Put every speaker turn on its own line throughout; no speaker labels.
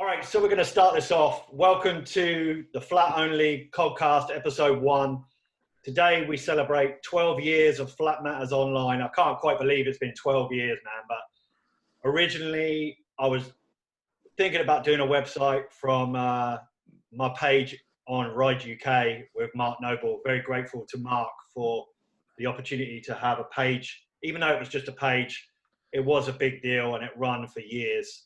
All right, so we're going to start this off. Welcome to the Flat Only COGcast, episode 1. Today we celebrate 12 years of Flatmattersonline. I can't quite believe it's been 12 years, man, but originally I was thinking about doing a website from my page on Ride UK with Mark Noble. Very grateful to Mark for the opportunity to have a page. Even though it was just a page, it was a big deal and it ran for years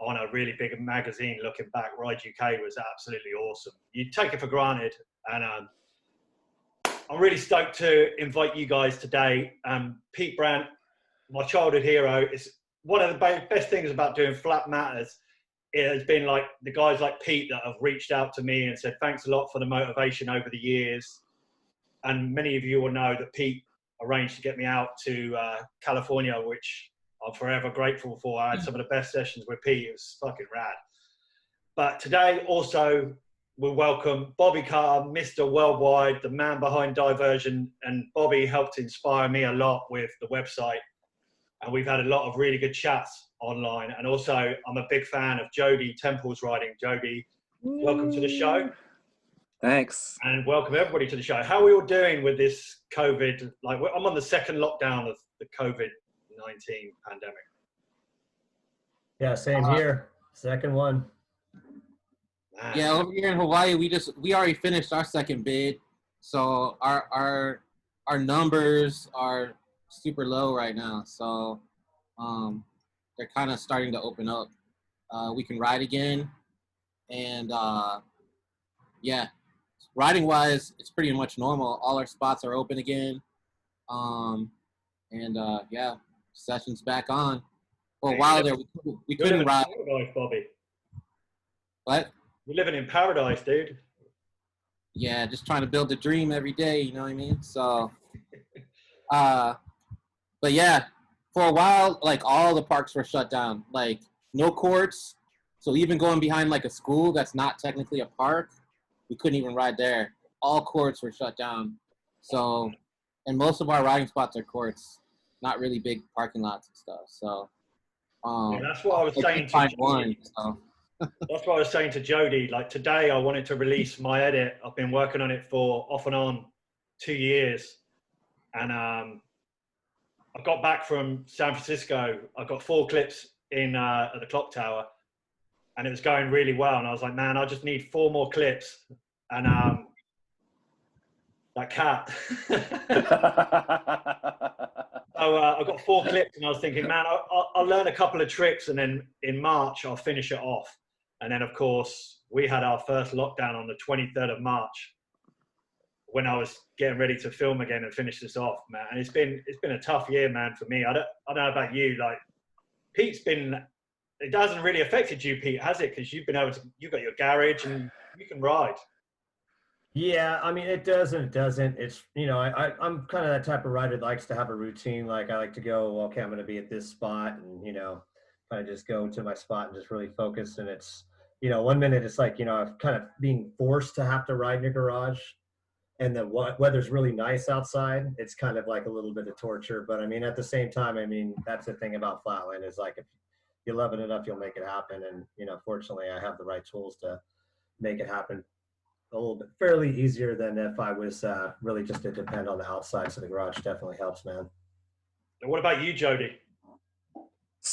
on a really big magazine. Looking back, Ride UK was absolutely awesome. You take it for granted, and I'm really stoked to invite you guys today. Pete Brandt, my childhood hero, is one of the best things about doing Flatmatters. It has been like the guys like Pete that have reached out to me and said thanks a lot for the motivation over the years. And many of you will know that Pete arranged to get me out to California, which I'm forever grateful for. I had some of the best sessions with Pete. It was fucking rad. But today also we'll welcome Bobby Carr, Mr. Worldwide, the man behind Diversion. And Bobby helped inspire me a lot with the website. And we've had a lot of really good chats online. And also I'm a big fan of Jody Temple's riding. Jody, welcome to the show.
Thanks.
And welcome everybody to the show. How are we all doing with this COVID? Like, I'm on the second lockdown of the COVID-19 pandemic.
Yeah, same here. Second one.
Man.
Yeah, over here in Hawaii, we already finished our second bid, so our numbers are super low right now. So they're kind of starting to open up. We can ride again, and yeah, riding wise, it's pretty much normal. All our spots are open again, yeah, sessions back on. For a while there, we couldn't ride.
Paradise, Bobby.
What?
You're living in paradise, dude.
Yeah, just trying to build a dream every day, you know what I mean? So, but yeah, for a while, like all the parks were shut down, like no courts. So even going behind like a school that's not technically a park, we couldn't even ride there. All courts were shut down. So, and most of our riding spots are courts, not really big parking lots and stuff. So,
yeah, that's what I was saying to Jody. That's what I was saying to Jody. Like today, I wanted to release my edit. I've been working on it for off and on 2 years, and I got back from San Francisco. I got 4 clips in at the clock tower, and it was going really well. And I was like, man, I just need 4 more clips, and that cat. So I got 4 clips, and I was thinking, man, I'll learn a couple of tricks, and then in March I'll finish it off. And then, of course, we had our first lockdown on the 23rd of March when I was getting ready to film again and finish this off, man. And it's been a tough year, man, for me. I don't know about you. Like, it hasn't really affected you, Pete, has it? Because you've got your garage and you can ride.
Yeah, I mean, it does and it doesn't. It's, you know, I'm kind of that type of rider that likes to have a routine. Like, I like to go, okay, I'm going to be at this spot and, you know, kind of just go to my spot and just really focus. And it's, you know, one minute it's like, you know, I'm kind of being forced to have to ride in your garage. And the weather's really nice outside. It's kind of like a little bit of torture. But I mean, at the same time, I mean, that's the thing about Flatland is like, if you love it enough, you'll make it happen. And, you know, fortunately, I have the right tools to make it happen a little bit fairly easier than if I was really just to depend on the outside. So the garage definitely helps, man.
And what about you, Jody?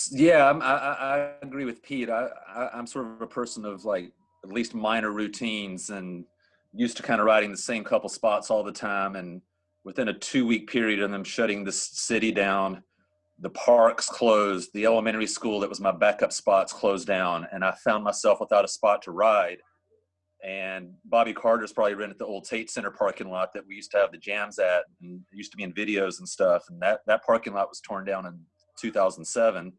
Yeah, I agree with Pete. I'm sort of a person of like at least minor routines and used to kind of riding the same couple spots all the time. And within a 2-week period of them shutting the city down, the parks closed, the elementary school that was my backup spots closed down, and I found myself without a spot to ride. And Bobby Carter's probably rented the old Tate Center parking lot that we used to have the jams at, and it used to be in videos and stuff. And that parking lot was torn down in 2007,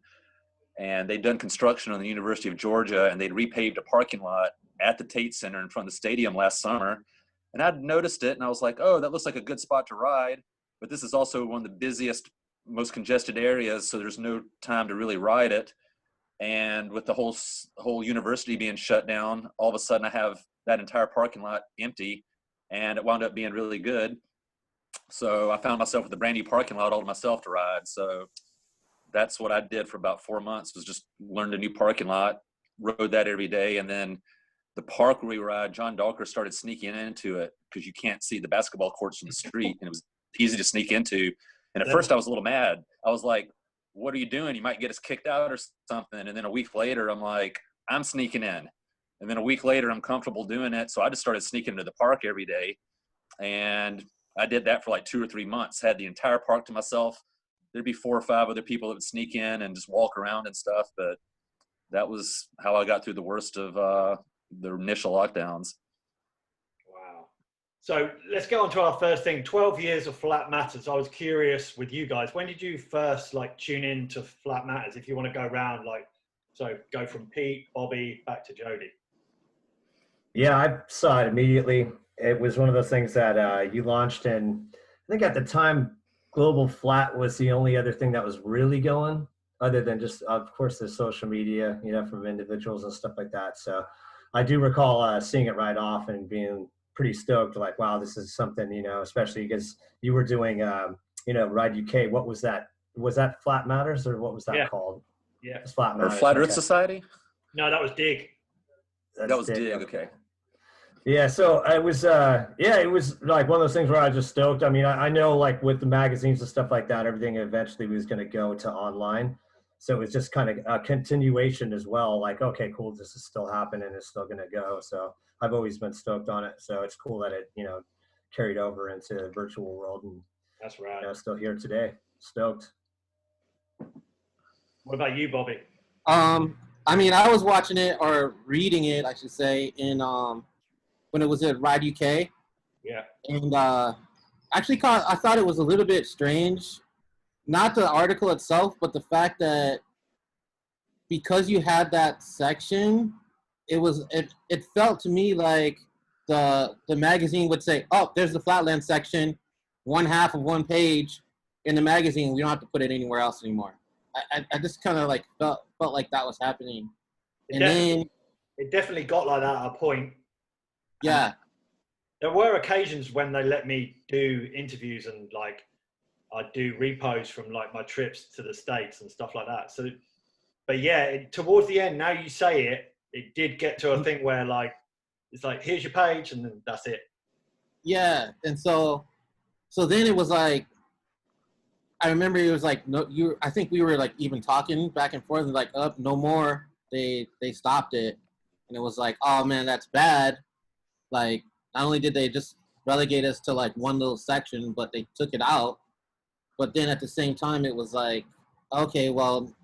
and they'd done construction on the University of Georgia, and they'd repaved a parking lot at the Tate Center in front of the stadium last summer. And I'd noticed it, and I was like, oh, that looks like a good spot to ride. But this is also one of the busiest, most congested areas, so there's no time to really ride it. And with the whole university being shut down, all of a sudden I have that entire parking lot empty, and it wound up being really good. So I found myself with a brand new parking lot all to myself to ride. So that's what I did for about 4 months, was just learned a new parking lot, rode that every day. And then the park where we ride, John Dalker started sneaking into it because you can't see the basketball courts from the street, and it was easy to sneak into. And at first I was a little mad. I was like, what are you doing? You might get us kicked out or something. And then a week later, I'm like, I'm sneaking in. And then a week later, I'm comfortable doing it. So I just started sneaking to the park every day. And I did that for like 2 or 3 months, had the entire park to myself. There'd be 4 or 5 other people that would sneak in and just walk around and stuff. But that was how I got through the worst of the initial lockdowns.
Wow. So let's get on to our first thing. 12 years of Flat Matters. I was curious with you guys, when did you first like tune in to Flat Matters? If you want to go around, like, so go from Pete, Bobby, back to Jody.
Yeah, I saw it immediately. It was one of those things that you launched, and I think at the time, Global Flat was the only other thing that was really going, other than just, of course, the social media, you know, from individuals and stuff like that. So I do recall seeing it right off and being pretty stoked, like, wow, this is something, you know, especially because you were doing, you know, Ride UK. What was that? Was that Flat Matters, or what was that called?
Yeah.
It's Flat
Or
Matters.
Flat Earth Society?
No, that was Dig.
That was Dig, okay.
Yeah, so it was, it was like one of those things where I was just stoked. I mean, I know like with the magazines and stuff like that, everything eventually was going to go to online. So it was just kind of a continuation as well. Like, okay, cool, this is still happening. It's still going to go. So I've always been stoked on it. So it's cool that it, you know, carried over into the virtual world, and
that's right.
You know, still here today. Stoked.
What about you, Bobby?
I mean, I was watching it, or reading it, I should say, in when it was at Ride UK.
Yeah.
And actually, I thought it was a little bit strange, not the article itself, but the fact that because you had that section, it felt to me like the magazine would say, oh, there's the Flatland section, 1/2 of one page in the magazine. We don't have to put it anywhere else anymore. I just kind of like felt like that was happening.
It definitely got like that at a point.
Yeah.
There were occasions when they let me do interviews, and like I'd do repos from like my trips to the States and stuff like that. So, but yeah, towards the end, now you say it, it did get to a thing where like, it's like, here's your page, and then that's it.
Yeah. And so then it was like, I remember it was like, no, I think we were like even talking back and forth, and like, up, no more. They stopped it. And it was like, oh man, that's bad. Like, not only did they just relegate us to like one little section, but they took it out. But then at the same time, it was like, okay, well,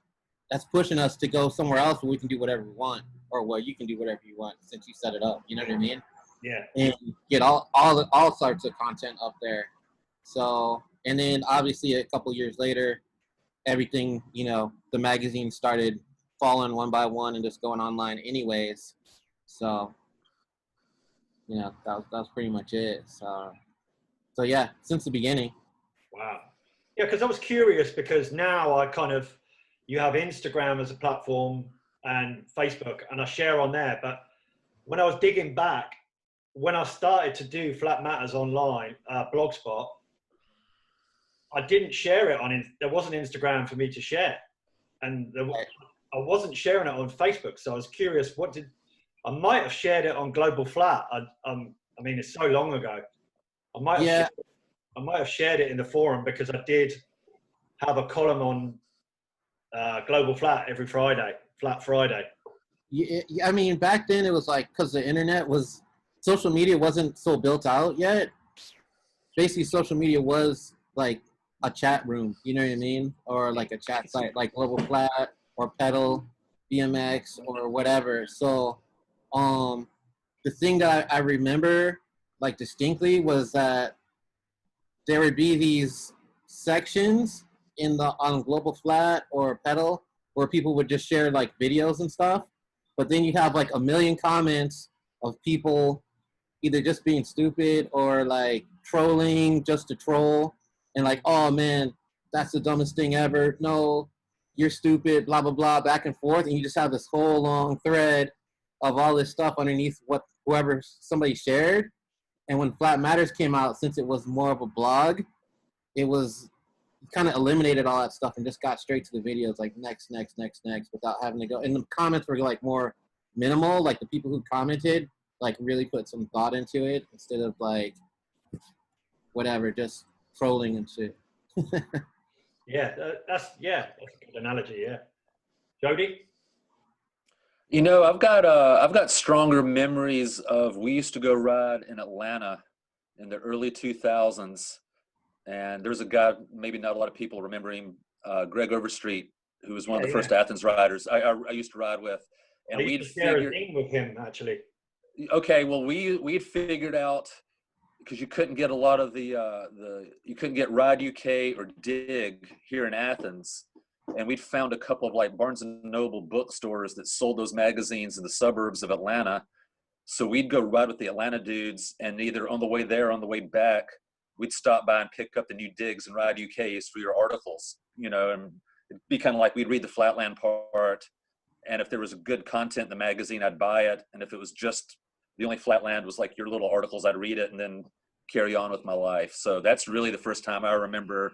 that's pushing us to go somewhere else where we can do whatever we want, or where you can do whatever you want since you set it up. You know what I mean?
Yeah.
And get all sorts of content up there. So, and then obviously a couple years later, everything, you know, the magazine started falling one by one and just going online anyways. So, you know, that was pretty much it. So yeah, since the beginning.
Wow. Yeah, because I was curious, because now I kind of, you have Instagram as a platform and Facebook, and I share on there. But when I was digging back, when I started to do Flatmattersonline, Blogspot, I didn't share it on, there wasn't Instagram for me to share. And I wasn't sharing it on Facebook. So I was curious, I might have shared it on Global Flat. I mean, it's so long ago. I might have shared it in the forum, because I did have a column on Global Flat every Friday, Flat Friday.
Yeah, I mean, back then it was like, because the internet was, social media wasn't so built out yet. Basically, social media was like a chat room, you know what I mean? Or like a chat site, like Global Flat or Pedal, BMX, or whatever. So, the thing that I remember like distinctly was that there would be these sections on Global Flat or Pedal where people would just share like videos and stuff, but then you have like a million comments of people either just being stupid or like trolling just to troll, and like, oh man, that's the dumbest thing ever. No, you're stupid, blah, blah, blah, back and forth. And you just have this whole long thread of all this stuff underneath whoever somebody shared. And when Flat Matters came out, since it was more of a blog, it was kind of eliminated all that stuff and just got straight to the videos, like next, without having to go. And the comments were like more minimal. Like the people who commented, like really put some thought into it instead of like whatever, just trolling and shit.
Yeah, that's a good analogy. Yeah, Jody.
You know, I've got stronger memories of, we used to go ride in Atlanta in the early 2000s, and there's a guy, maybe not a lot of people remember him, Greg Overstreet, who was one of the first Athens riders I used to ride with, and
I used to share a thing with him actually.
Okay, well, we'd figured out, because you couldn't get a lot of you couldn't get Ride UK or Dig here in Athens. And we'd found a couple of like Barnes and Noble bookstores that sold those magazines in the suburbs of Atlanta. So we'd go ride with the Atlanta dudes, and either on the way there or on the way back, we'd stop by and pick up the new Digs and Ride UKs for your articles, you know, and it'd be kind of like we'd read the Flatland part. And if there was good content in the magazine, I'd buy it. And if it was just the only Flatland was like your little articles, I'd read it and then carry on with my life. So that's really the first time I remember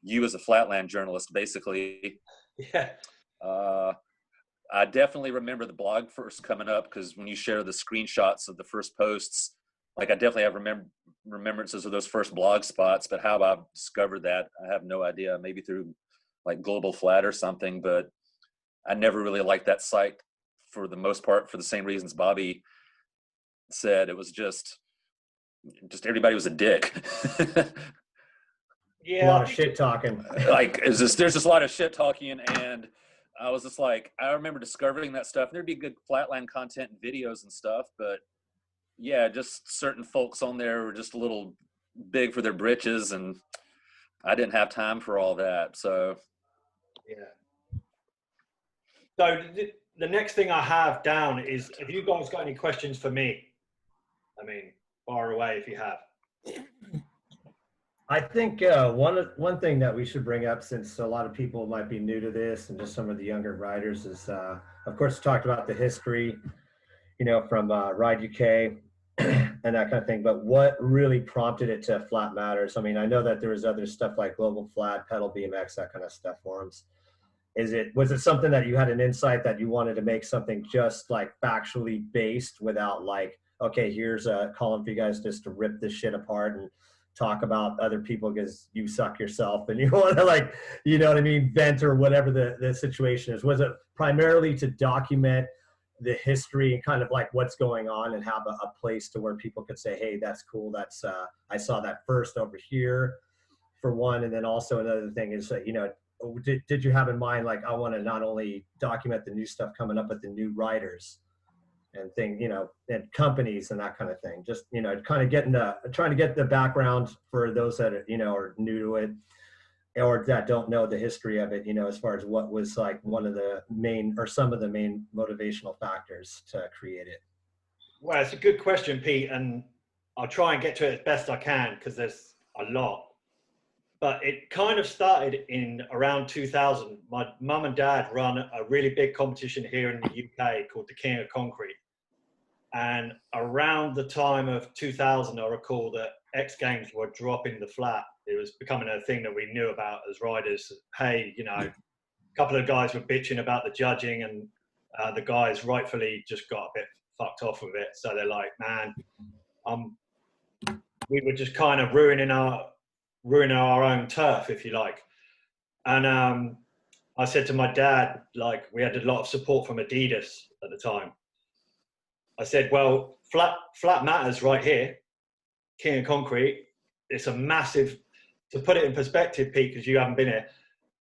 you as a Flatland journalist, basically.
Yeah.
I definitely remember the blog first coming up, because when you share the screenshots of the first posts, like I definitely have remembrances of those first blog spots, but how I discovered that, I have no idea. Maybe through like Global Flat or something, but I never really liked that site for the most part, for the same reasons Bobby said. It was just everybody was a dick.
Yeah, a lot of shit talking.
Like, there's just a lot of shit talking, and I was just like, I remember discovering that stuff. There'd be good Flatland content and videos and stuff, but yeah, just certain folks on there were just a little big for their britches, and I didn't have time for all that. So
yeah. So the next thing I have down is, if you guys got any questions for me, I mean, fire away if you have.
I think one thing that we should bring up, since a lot of people might be new to this and just some of the younger riders, is of course we talked about the history, you know, from Ride UK and that kind of thing. But what really prompted it to Flatmatters? I mean, I know that there was other stuff like Global Flat, Pedal BMX, that kind of stuff, forums. Was it something that you had an insight that you wanted to make something just like factually based, without like, okay, here's a column for you guys just to rip this shit apart and talk about other people because you suck yourself and you want to, like, you know what I mean, vent or whatever the situation is? Was it primarily to document the history and kind of like what's going on, and have a place to where people could say, hey, that's cool, that's I saw that first over here, for one? And then also another thing is that, you know, did you have in mind, like, I want to not only document the new stuff coming up, but the new writers and thing, you know, and companies and that kind of thing? Just, you know, kind of trying to get the background for those that are, you know, are new to it or that don't know the history of it, you know, as far as what was like one of the main or some of the main motivational factors to create it.
Well, it's a good question, Pete, and I'll try and get to it as best I can because there's a lot. But it kind of started in around 2000. My mum and dad run a really big competition here in the UK called the King of Concrete. And around the time of 2000, I recall that X Games were dropping the flat. It was becoming a thing that we knew about as riders. Hey, you know, a couple of guys were bitching about the judging, and the guys rightfully just got a bit fucked off with it. So they're like, man, we were just kind of ruining our own turf, if you like. And I said to my dad, like, we had a lot of support from Adidas at the time. I said, well, Flatmatters right here, King of Concrete, it's a massive, to put it in perspective, Pete, because you haven't been here,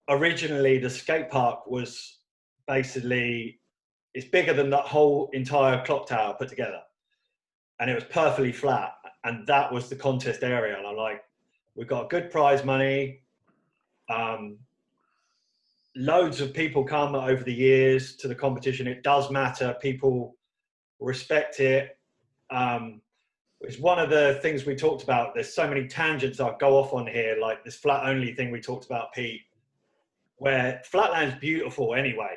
originally the skate park was basically, it's bigger than that whole entire clock tower put together. And it was perfectly flat. And that was the contest area. And I'm like, we've got good prize money. Loads of people come over the years to the competition. It does matter. People respect it. It's one of the things we talked about. There's so many tangents I go off on here, like this flat only thing we talked about, Pete, where Flatland's beautiful anyway.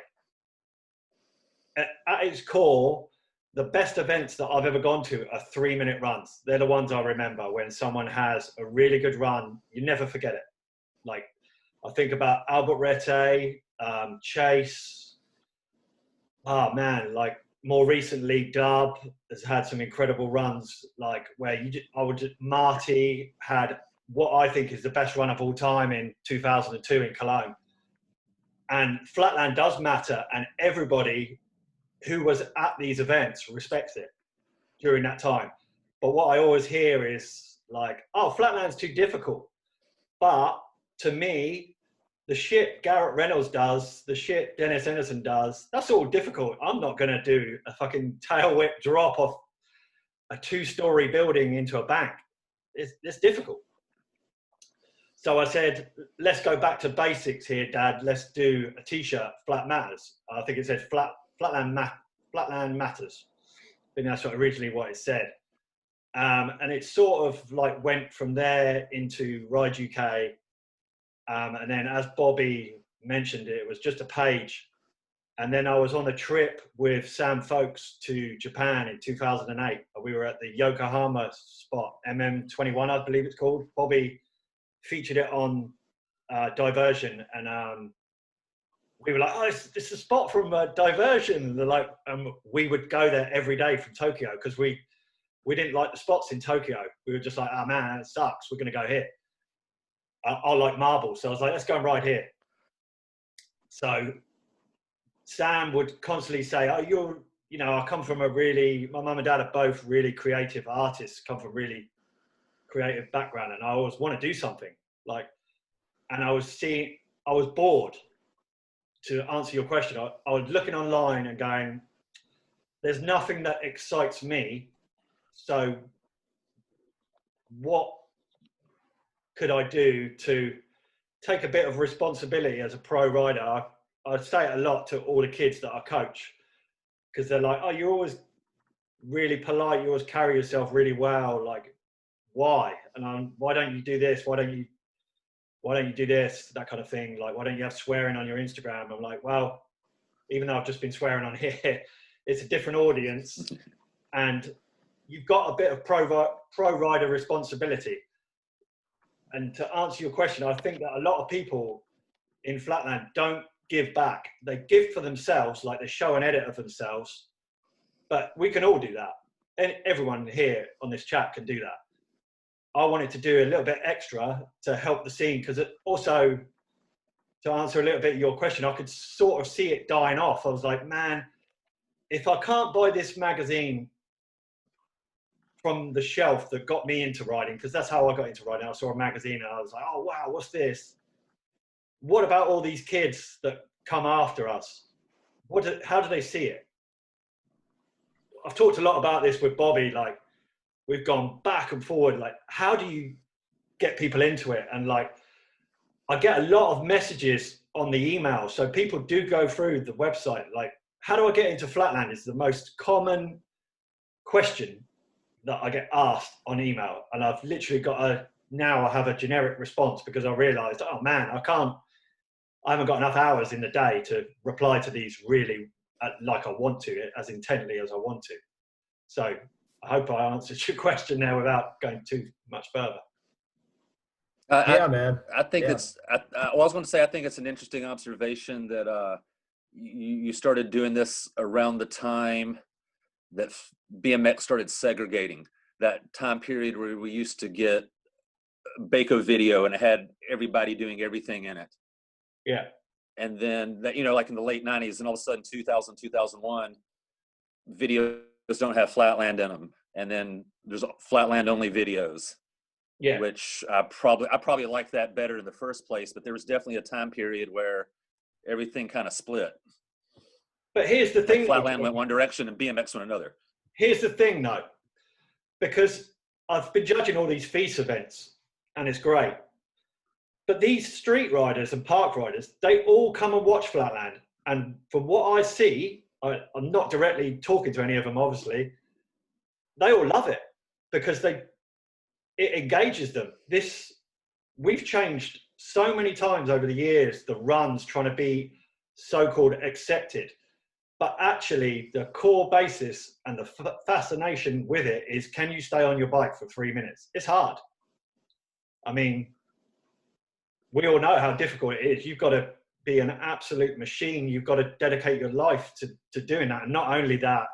At its core, the best events that I've ever gone to are 3-minute runs. They're the ones I remember. When someone has a really good run, you never forget it. Like, I think about Albert Rete, Chase. Oh man, like more recently, Dub has had some incredible runs, like where Marty had what I think is the best run of all time in 2002 in Cologne. And Flatland does matter, and everybody who was at these events respects it during that time. But what I always hear is like, oh, Flatland's too difficult. But to me, the shit Garrett Reynolds does, the shit Dennis Anderson does, that's all difficult. I'm not going to do a fucking tail whip drop off a 2-story building into a bank. It's difficult. So I said, let's go back to basics here, Dad. Let's do a t-shirt, Flat Matters. I think it said Flatland Matters. I think that's originally what it said. And it sort of like went from there into Ride UK. And then as Bobby mentioned, it was just a page. And then I was on a trip with Sam Folks to Japan in 2008. We were at the Yokohama spot, MM21, I believe it's called. Bobby featured it on Diversion, and we were like, oh, it's a spot from Diversion. And they're like, we would go there every day from Tokyo because we didn't like the spots in Tokyo. We were just like, oh man, it sucks. We're going to go here. I like marble. So I was like, let's go and ride here. So Sam would constantly say, oh, I come from my mum and dad are both really creative artists, come from really creative background, and I always want to do something and I was bored. To answer your question, I was looking online and going, there's nothing that excites me, so what could I do to take a bit of responsibility as a pro rider? I say it a lot to all the kids that I coach, because they're like, oh, you're always really polite, you always carry yourself really well, like why? And why don't you do this? Why don't you do this? That kind of thing. Like, why don't you have swearing on your Instagram? I'm like, well, even though I've just been swearing on here, it's a different audience, and you've got a bit of pro rider responsibility. And to answer your question, I think that a lot of people in Flatland don't give back. They give for themselves, like they show an edit of themselves, but we can all do that. And everyone here on this chat can do that. I wanted to do a little bit extra to help the scene, because it also, to answer a little bit of your question, I could sort of see it dying off. I was like, man, if I can't buy this magazine from the shelf that got me into riding, because that's how I got into riding. I saw a magazine and I was like, oh, wow, what's this? What about all these kids that come after us? How do they see it? I've talked a lot about this with Bobby, like, we've gone back and forward, like, how do you get people into it? And like, I get a lot of messages on the email. So people do go through the website, like, how do I get into Flatland? Is the most common question that I get asked on email. And I've literally now I have a generic response, because I realized, oh man, I haven't got enough hours in the day to reply to these really like I want to, as intently as I want to. So I hope I answered your question there without going too much further.
Man.
I think I was going to say, I think it's an interesting observation that you started doing this around the time that BMX started segregating, that time period where we used to get Baco video and it had everybody doing everything in it.
Yeah.
And then that, like in the late 90s, and all of a sudden 2000, 2001, videos don't have Flatland in them. And then there's Flatland only videos.
Yeah.
Which I probably like that better in the first place, but there was definitely a time period where everything kind of split.
But here's the thing.
Flatland went one direction and BMX went another.
Here's the thing though, because I've been judging all these feast events and it's great. But these street riders and park riders, they all come and watch Flatland. And from what I see, I'm not directly talking to any of them, obviously, they all love it because it engages them. We've changed so many times over the years, the runs trying to be so-called accepted. But actually, the core basis and the fascination with it is, can you stay on your bike for 3 minutes? It's hard. I mean, we all know how difficult it is. You've got to be an absolute machine. You've got to dedicate your life to doing that. And not only that,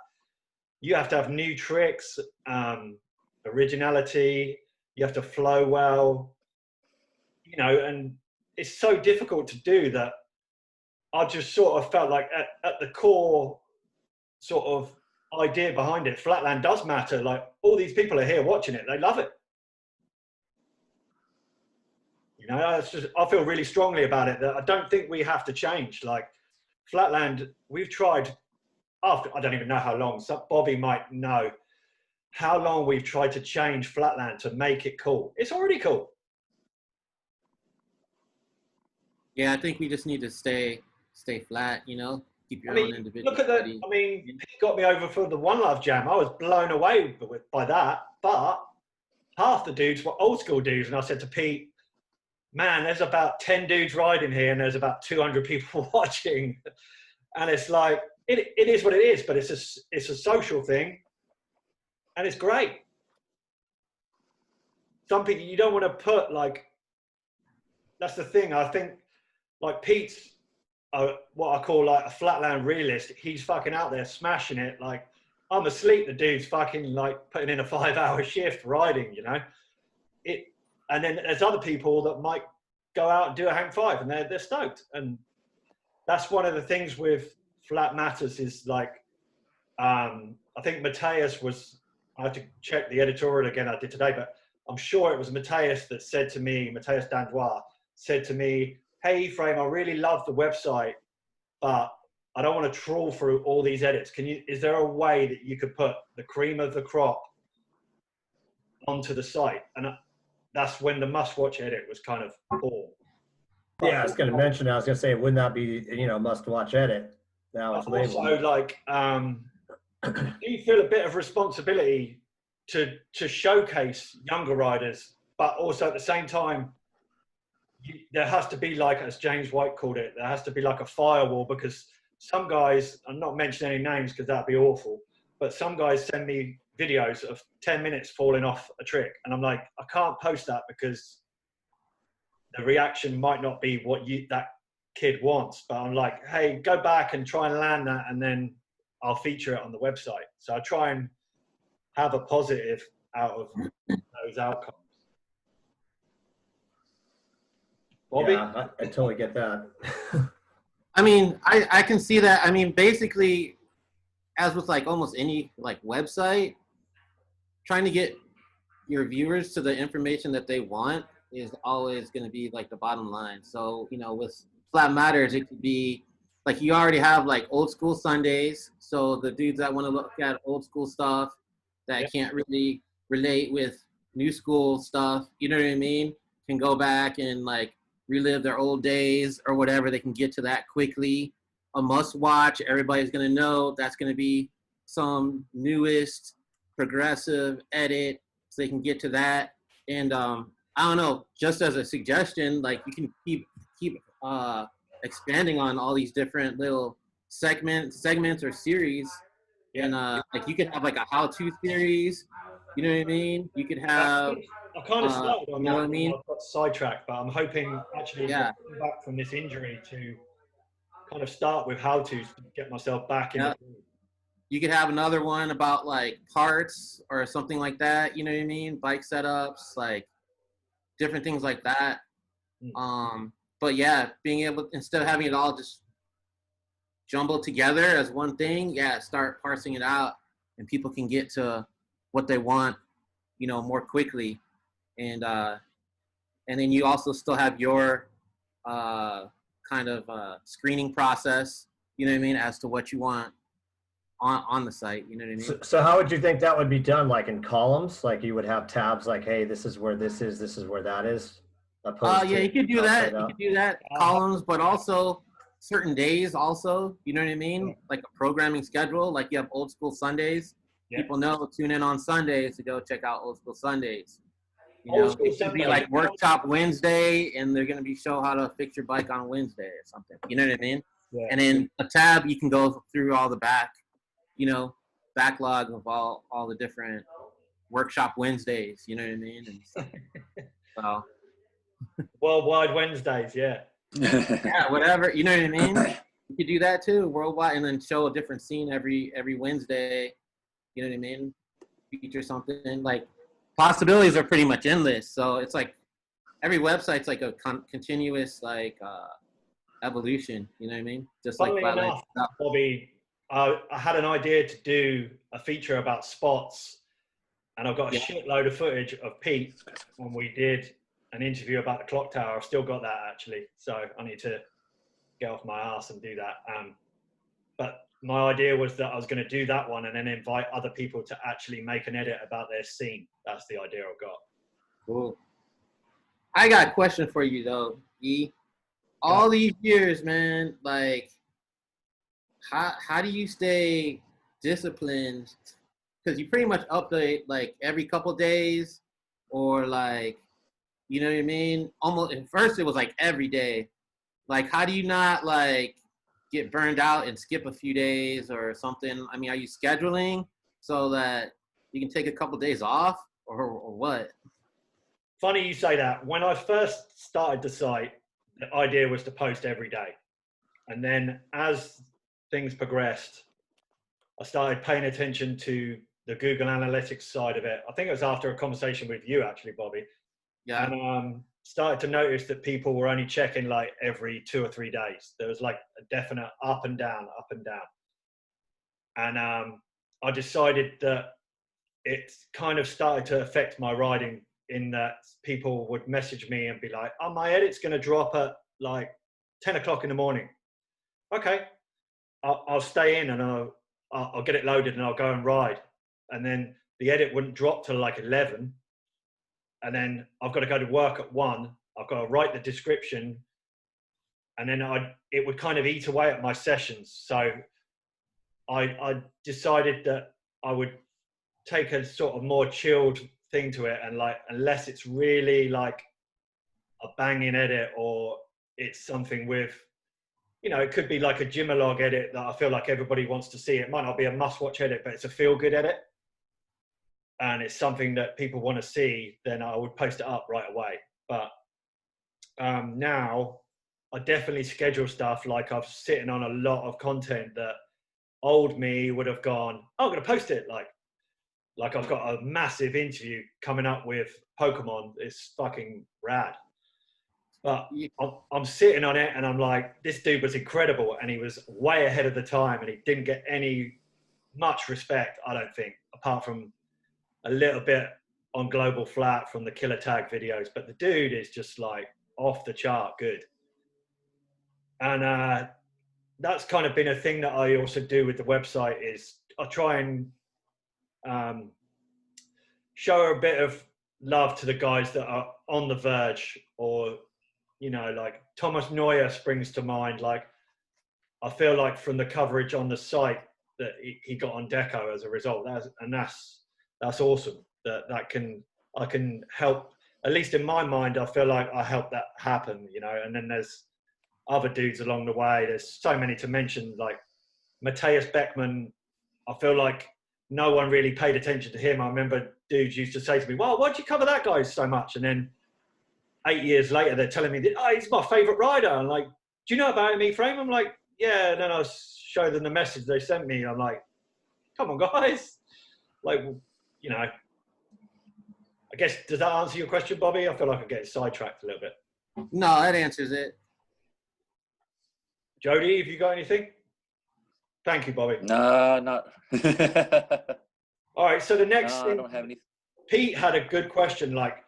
you have to have new tricks, originality. You have to flow well, you know, and it's so difficult to do that. I just sort of felt like at the core sort of idea behind it, Flatland does matter. Like, all these people are here watching it. They love it. You know, it's just, I feel really strongly about it that I don't think we have to change. Like, Flatland, we've tried after, I don't even know how long, so Bobby might know how long we've tried to change Flatland to make it cool. It's already cool.
Yeah, I think we just need to stay flat, you know, keep your own individual.
Look at that. I mean, Pete got me over for the One Love Jam. I was blown away by that. But half the dudes were old school dudes. And I said to Pete, man, there's about 10 dudes riding here and there's about 200 people watching. And it's like, it is what it is, but it's a social thing. And it's great. Some people, you don't want to put like, that's the thing. I think like Pete's what I call like a flatland realist. He's fucking out there smashing it. Like, I'm asleep, the dude's fucking like putting in a 5-hour shift riding, you know. And then there's other people that might go out and do a hang five and they're stoked. And that's one of the things with Flatmatters is like, I think Matthias was, I have to check the editorial again I did today, but I'm sure it was Matthias that said to me, Matthias Dandois said to me, hey, Effraim, I really love the website, but I don't want to trawl through all these edits. Is there a way that you could put the cream of the crop onto the site? And that's when the must-watch edit was kind of born.
Yeah, I was going to mention, I was going to say, wouldn't that be, you know, must-watch edit? Now it's labeled.
Also, like, do you feel a bit of responsibility to showcase younger riders, but also at the same time, there has to be like, as James White called it, there has to be like a firewall, because some guys, I'm not mentioning any names because that'd be awful, but some guys send me videos of 10 minutes falling off a trick. And I'm like, I can't post that because the reaction might not be what that kid wants. But I'm like, hey, go back and try and land that, and then I'll feature it on the website. So I try and have a positive out of those outcomes. Bobby?
Yeah, I totally get that.
I mean, I can see that. I mean, basically, as with like almost any like website, trying to get your viewers to the information that they want is always going to be like the bottom line. So, you know, with Flatmatters, it could be like you already have like old school Sundays. So the dudes that want to look at old school stuff that can't really relate with new school stuff, you know what I mean, can go back and like relive their old days or whatever. They can get to that quickly. A must watch, everybody's going to know that's going to be some newest progressive edit, so they can get to that. And I don't know, just as a suggestion, like you can keep expanding on all these different little segments or series. And like you could have like a how-to series, you know what I mean? You could have
I kind of started on
you know
that.
what I mean?
I got sidetracked, but I'm hoping actually to come back from this injury to kind of start with how to get myself back in.
You could have another one about like parts or something like that, you know what I mean? Bike setups, like different things like that. But yeah, being able, instead of having it all just jumbled together as one thing, start parsing it out, and people can get to what they want, you know, more quickly. And then you also still have your kind of screening process, you know what I mean, as to what you want on the site, you know what I mean?
So how would you think that would be done? Like in columns, like you would have tabs like, hey, this is where this is where that is?
Yeah, you could do that. You could do that, columns, but also certain days also, you know what I mean? Like a programming schedule, like you have old school Sundays. People know, tune in on Sundays to go check out old school Sundays. You know, it could be like workshop Wednesday, and they're going to be show how to fix your bike on Wednesday or something. You know what I mean? Yeah. And in a tab, you can go through all the backlog of all the different workshop Wednesdays. You know what I mean? And so,
Worldwide Wednesdays, yeah.
Yeah, whatever. You know what I mean? You could do that too, worldwide, and then show a different scene every Wednesday. You know what I mean? Feature something like possibilities are pretty much endless. So it's like every website's like a continuous like evolution. You know what I mean? Just like
Funnily
Flatland
enough,
stuff.
Bobby, I had an idea to do a feature about spots, and I've got a
Yeah.
shitload of footage of Pete when we did an interview about the clock tower. I've still got that actually, so I need to get off my ass and do that. But my idea was that I was going to do that one and then invite other people to actually make an edit about their scene. That's the idea I've got.
Cool. I got a question for you though, E. All these years, man, like how do you stay disciplined? Because you pretty much update like every couple days, or like, you know what I mean? Almost at first it was like every day. Like, how do you not like get burned out and skip a few days or something? I mean, are you scheduling so that you can take a couple days off, or what?
Funny you say that. When I first started the site, the idea was to post every day. And then as things progressed, I started paying attention to the Google Analytics side of it. I think it was after a conversation with you, actually, Bobby.
Yeah.
And started to notice that people were only checking like every 2 or 3 days. There was like a definite up and down, up and down. And I decided that it kind of started to affect my writing in that people would message me and be like, oh, my edit's going to drop at like 10 o'clock in the morning. Okay, I'll stay in and I'll get it loaded and I'll go and ride. And then the edit wouldn't drop till like 11. And then I've got to go to work at 1. I've got to write the description. And then it would kind of eat away at my sessions. So I decided that I would take a sort of more chilled thing to it, and like, unless it's really like a banging edit or it's something with, you know, it could be like a Gymolog edit that I feel like everybody wants to see. It might not be a must-watch edit, but it's a feel-good edit, and it's something that people want to see, then I would post it up right away. But now I definitely schedule stuff. Like I'm sitting on a lot of content that old me would have gone, oh, I'm going to post it. Like I've got a massive interview coming up with Pokemon. It's fucking rad. But I'm sitting on it and I'm like, this dude was incredible and he was way ahead of the time and he didn't get much respect, I don't think, apart from a little bit on Global Flat from the Killer Tag videos. But the dude is just like off the chart good. And that's kind of been a thing that I also do with the website is I try and show a bit of love to the guys that are on the verge, or, you know, like Thomas Neuer springs to mind. Like, I feel like from the coverage on the site that he got on Deco as a result, that's awesome. I can help, at least in my mind, I feel like I helped that happen, you know. And then there's other dudes along the way. There's so many to mention, like Matthias Beckman. I feel like no one really paid attention to him. I remember dudes used to say to me, well, why'd you cover that guy so much? And then 8 years later, they're telling me that, oh, he's my favorite rider. I'm like, do you know about him, Effraim? I'm like, yeah. And then I show them the message they sent me. I'm like, come on, guys. Like, you know, I guess, does that answer your question, Bobby? I feel like I get sidetracked a little bit.
No, that answers it.
Jody, have you got anything? Thank you, Bobby.
No, not.
All right, so the next thing,
I don't have any.
Pete had a good question, like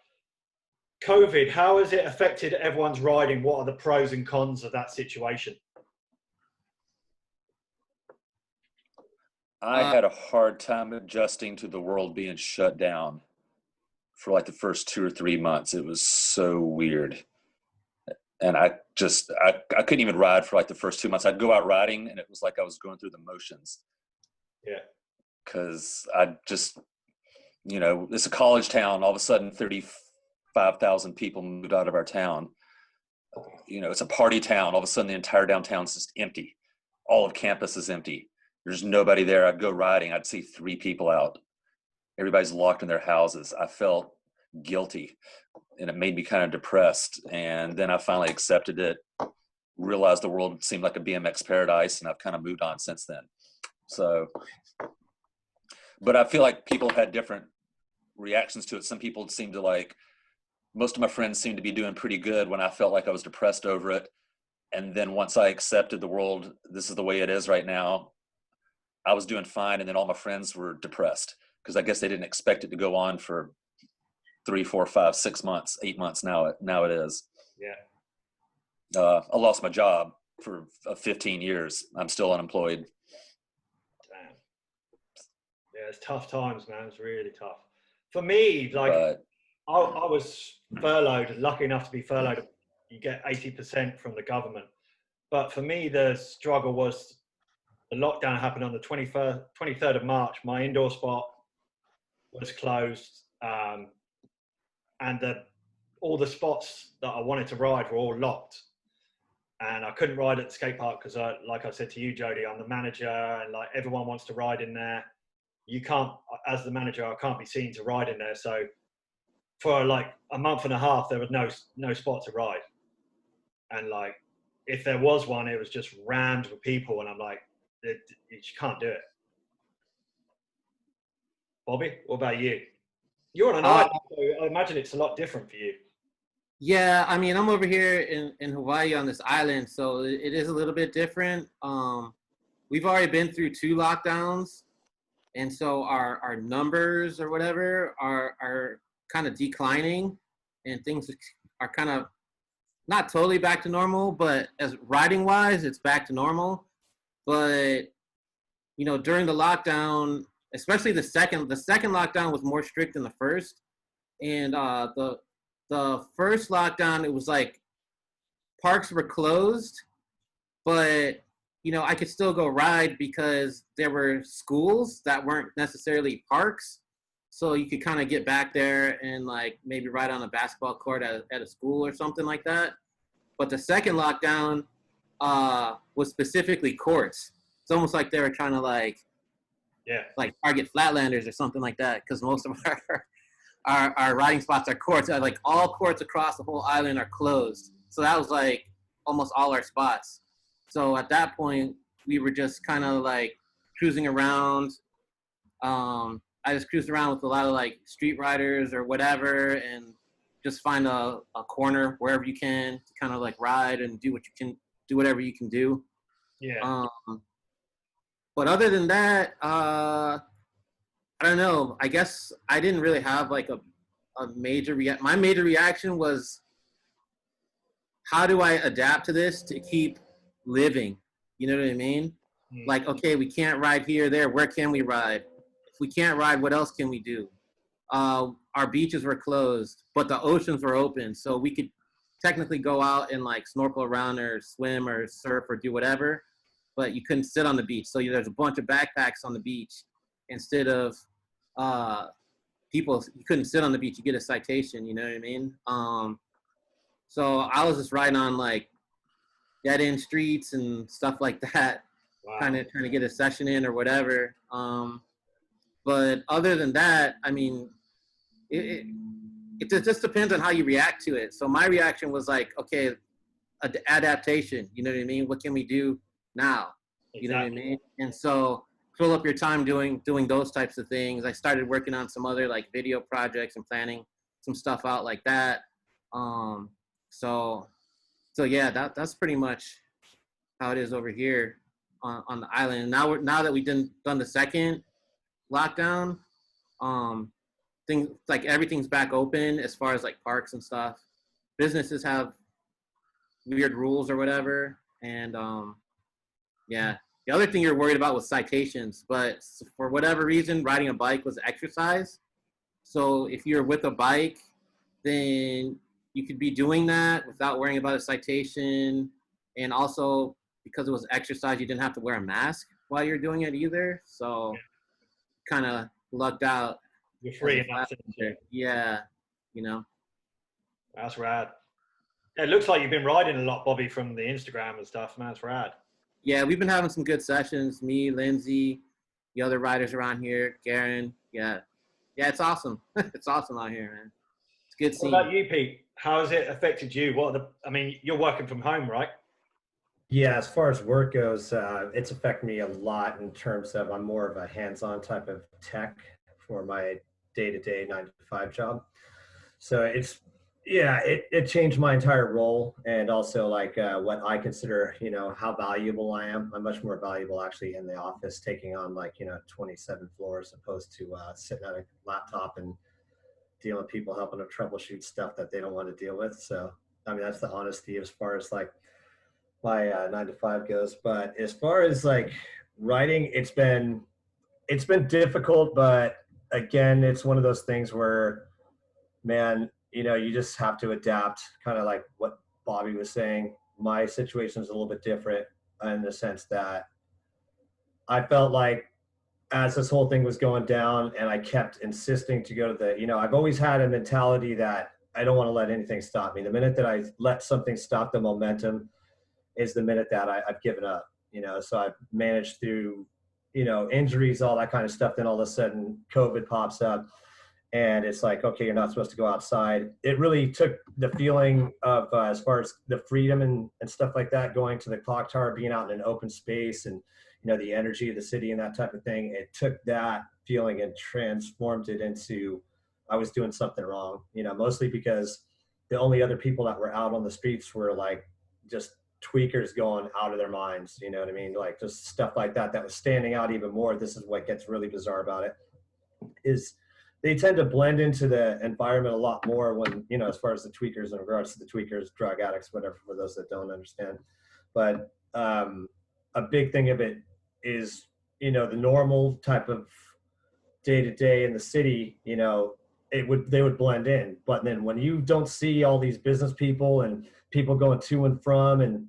COVID, how has it affected everyone's riding? What are the pros and cons of that situation?
I had a hard time adjusting to the world being shut down for like the first 2 or 3 months. It was so weird. And I couldn't even ride for like the first 2 months. I'd go out riding and it was like I was going through the motions.
Yeah.
Cause I just, you know, it's a college town. All of a sudden 35,000 people moved out of our town. You know, it's a party town. All of a sudden the entire downtown's just empty. All of campus is empty. There's nobody there. I'd go riding. I'd see 3 people out. Everybody's locked in their houses. I felt guilty, and it made me kind of depressed. And then I finally accepted it, realized the world seemed like a BMX paradise, and I've kind of moved on since then. So, but I feel like people had different reactions to it. Some people seemed to like, most of my friends seemed to be doing pretty good when I felt like I was depressed over it. And then once I accepted the world, this is the way it is right now, I was doing fine. And then all my friends were depressed because I guess they didn't expect it to go on for 3, 4, 5, 6 months, 8 months. Now it is.
Yeah.
I lost my job for 15 years. I'm still unemployed.
Damn. Yeah, it's tough times, man. It's really tough. For me, like, I was furloughed, lucky enough to be furloughed. You get 80% from the government. But for me, the struggle was the lockdown happened on the 23rd of March. My indoor spot was closed. And all the spots that I wanted to ride were all locked. And I couldn't ride at the skate park because, like I said to you, Jody, I'm the manager and like everyone wants to ride in there. You can't, as the manager, I can't be seen to ride in there. So for like a month and a half, there was no spot to ride. And like, if there was one, it was just rammed with people. And I'm like, you can't do it. Bobby, what about you? You're on an island, so I imagine it's a lot different for you.
Yeah, I mean, I'm over here in Hawaii on this island, so it is a little bit different. We've already been through 2 lockdowns, and so our numbers or whatever are kind of declining, and things are kind of not totally back to normal, but as riding wise, it's back to normal. But you know, during the lockdown, especially the second lockdown was more strict than the first, and the first lockdown, it was like parks were closed, but you know, I could still go ride because there were schools that weren't necessarily parks. So you could kind of get back there and like maybe ride on a basketball court at a school or something like that. But the second lockdown was specifically courts. It's almost like they were trying to like target Flatlanders or something like that, because most of our riding spots are courts. Like all courts across the whole island are closed. So that was like almost all our spots. So at that point, we were just kind of like cruising around. I just cruised around with a lot of like street riders or whatever, and just find a corner wherever you can to kind of like ride and do whatever you can do.
Yeah.
But other than that, I don't know. I guess I didn't really have like a major reaction. My major reaction was, how do I adapt to this to keep living? You know what I mean?
Mm.
Like, okay, we can't ride here, there. Where can we ride? If we can't ride, what else can we do? Our beaches were closed, but the oceans were open. So we could technically go out and like snorkel around or swim or surf or do whatever, but you couldn't sit on the beach. So there's a bunch of backpacks on the beach. Instead of people, you couldn't sit on the beach, you get a citation, you know what I mean? So I was just riding on like dead end streets and stuff like that, kind of trying to get a session in or whatever. But other than that, I mean, it just depends on how you react to it. So my reaction was like, okay, adaptation, you know what I mean? What can we do now? You know what I mean? And so fill up your time doing those types of things. I started working on some other like video projects and planning some stuff out like that. So yeah, that's pretty much how it is over here on the island. Now that we've done the second lockdown, things like everything's back open as far as like parks and stuff. Businesses have weird rules or whatever, and yeah. The other thing you're worried about was citations, but for whatever reason, riding a bike was exercise. So if you're with a bike, then you could be doing that without worrying about a citation. And also, because it was exercise, you didn't have to wear a mask while you're doing it either. So kind of lucked out.
You're free in that sense.
Yeah, you know.
That's rad. It looks like you've been riding a lot, Bobby, from the Instagram and stuff, man. It's rad.
Yeah, we've been having some good sessions. Me, Lindsay, the other riders around here, Garen. Yeah, it's awesome. It's awesome out here, man. It's good
What
seeing.
about you, Pete? How has it affected you? I mean, you're working from home, right?
Yeah, as far as work goes, it's affected me a lot in terms of I'm more of a hands-on type of tech for my day-to-day 9 to 5 job. So it changed my entire role, and also like what I consider, how valuable I am. I'm much more valuable actually in the office, taking on like 27 floors opposed to sitting at a laptop and dealing with people, helping them troubleshoot stuff that they don't want to deal with. So I mean that's the honesty as far as like my 9 to 5 goes. But as far as like writing, it's been difficult, but again, it's one of those things where, man, you just have to adapt, kind of like what Bobby was saying. My situation is a little bit different in the sense that I felt like as this whole thing was going down and I kept insisting to go to I've always had a mentality that I don't want to let anything stop me. The minute that I let something stop the momentum is the minute that I've given up, so I've managed through, injuries, all that kind of stuff. Then all of a sudden COVID pops up and it's like, okay, you're not supposed to go outside. It really took the feeling of as far as the freedom and stuff like that, going to the clock tower, being out in an open space and, the energy of the city and that type of thing. It took that feeling and transformed it into, I was doing something wrong, mostly because the only other people that were out on the streets were like just tweakers going out of their minds. You know what I mean? Like just stuff like that was standing out even more. This is what gets really bizarre about it, is they tend to blend into the environment a lot more when, as far as the tweakers, in regards to the tweakers, drug addicts, whatever, for those that don't understand. But a big thing of it is, the normal type of day-to-day in the city, they would blend in. But then when you don't see all these business people and people going to and from and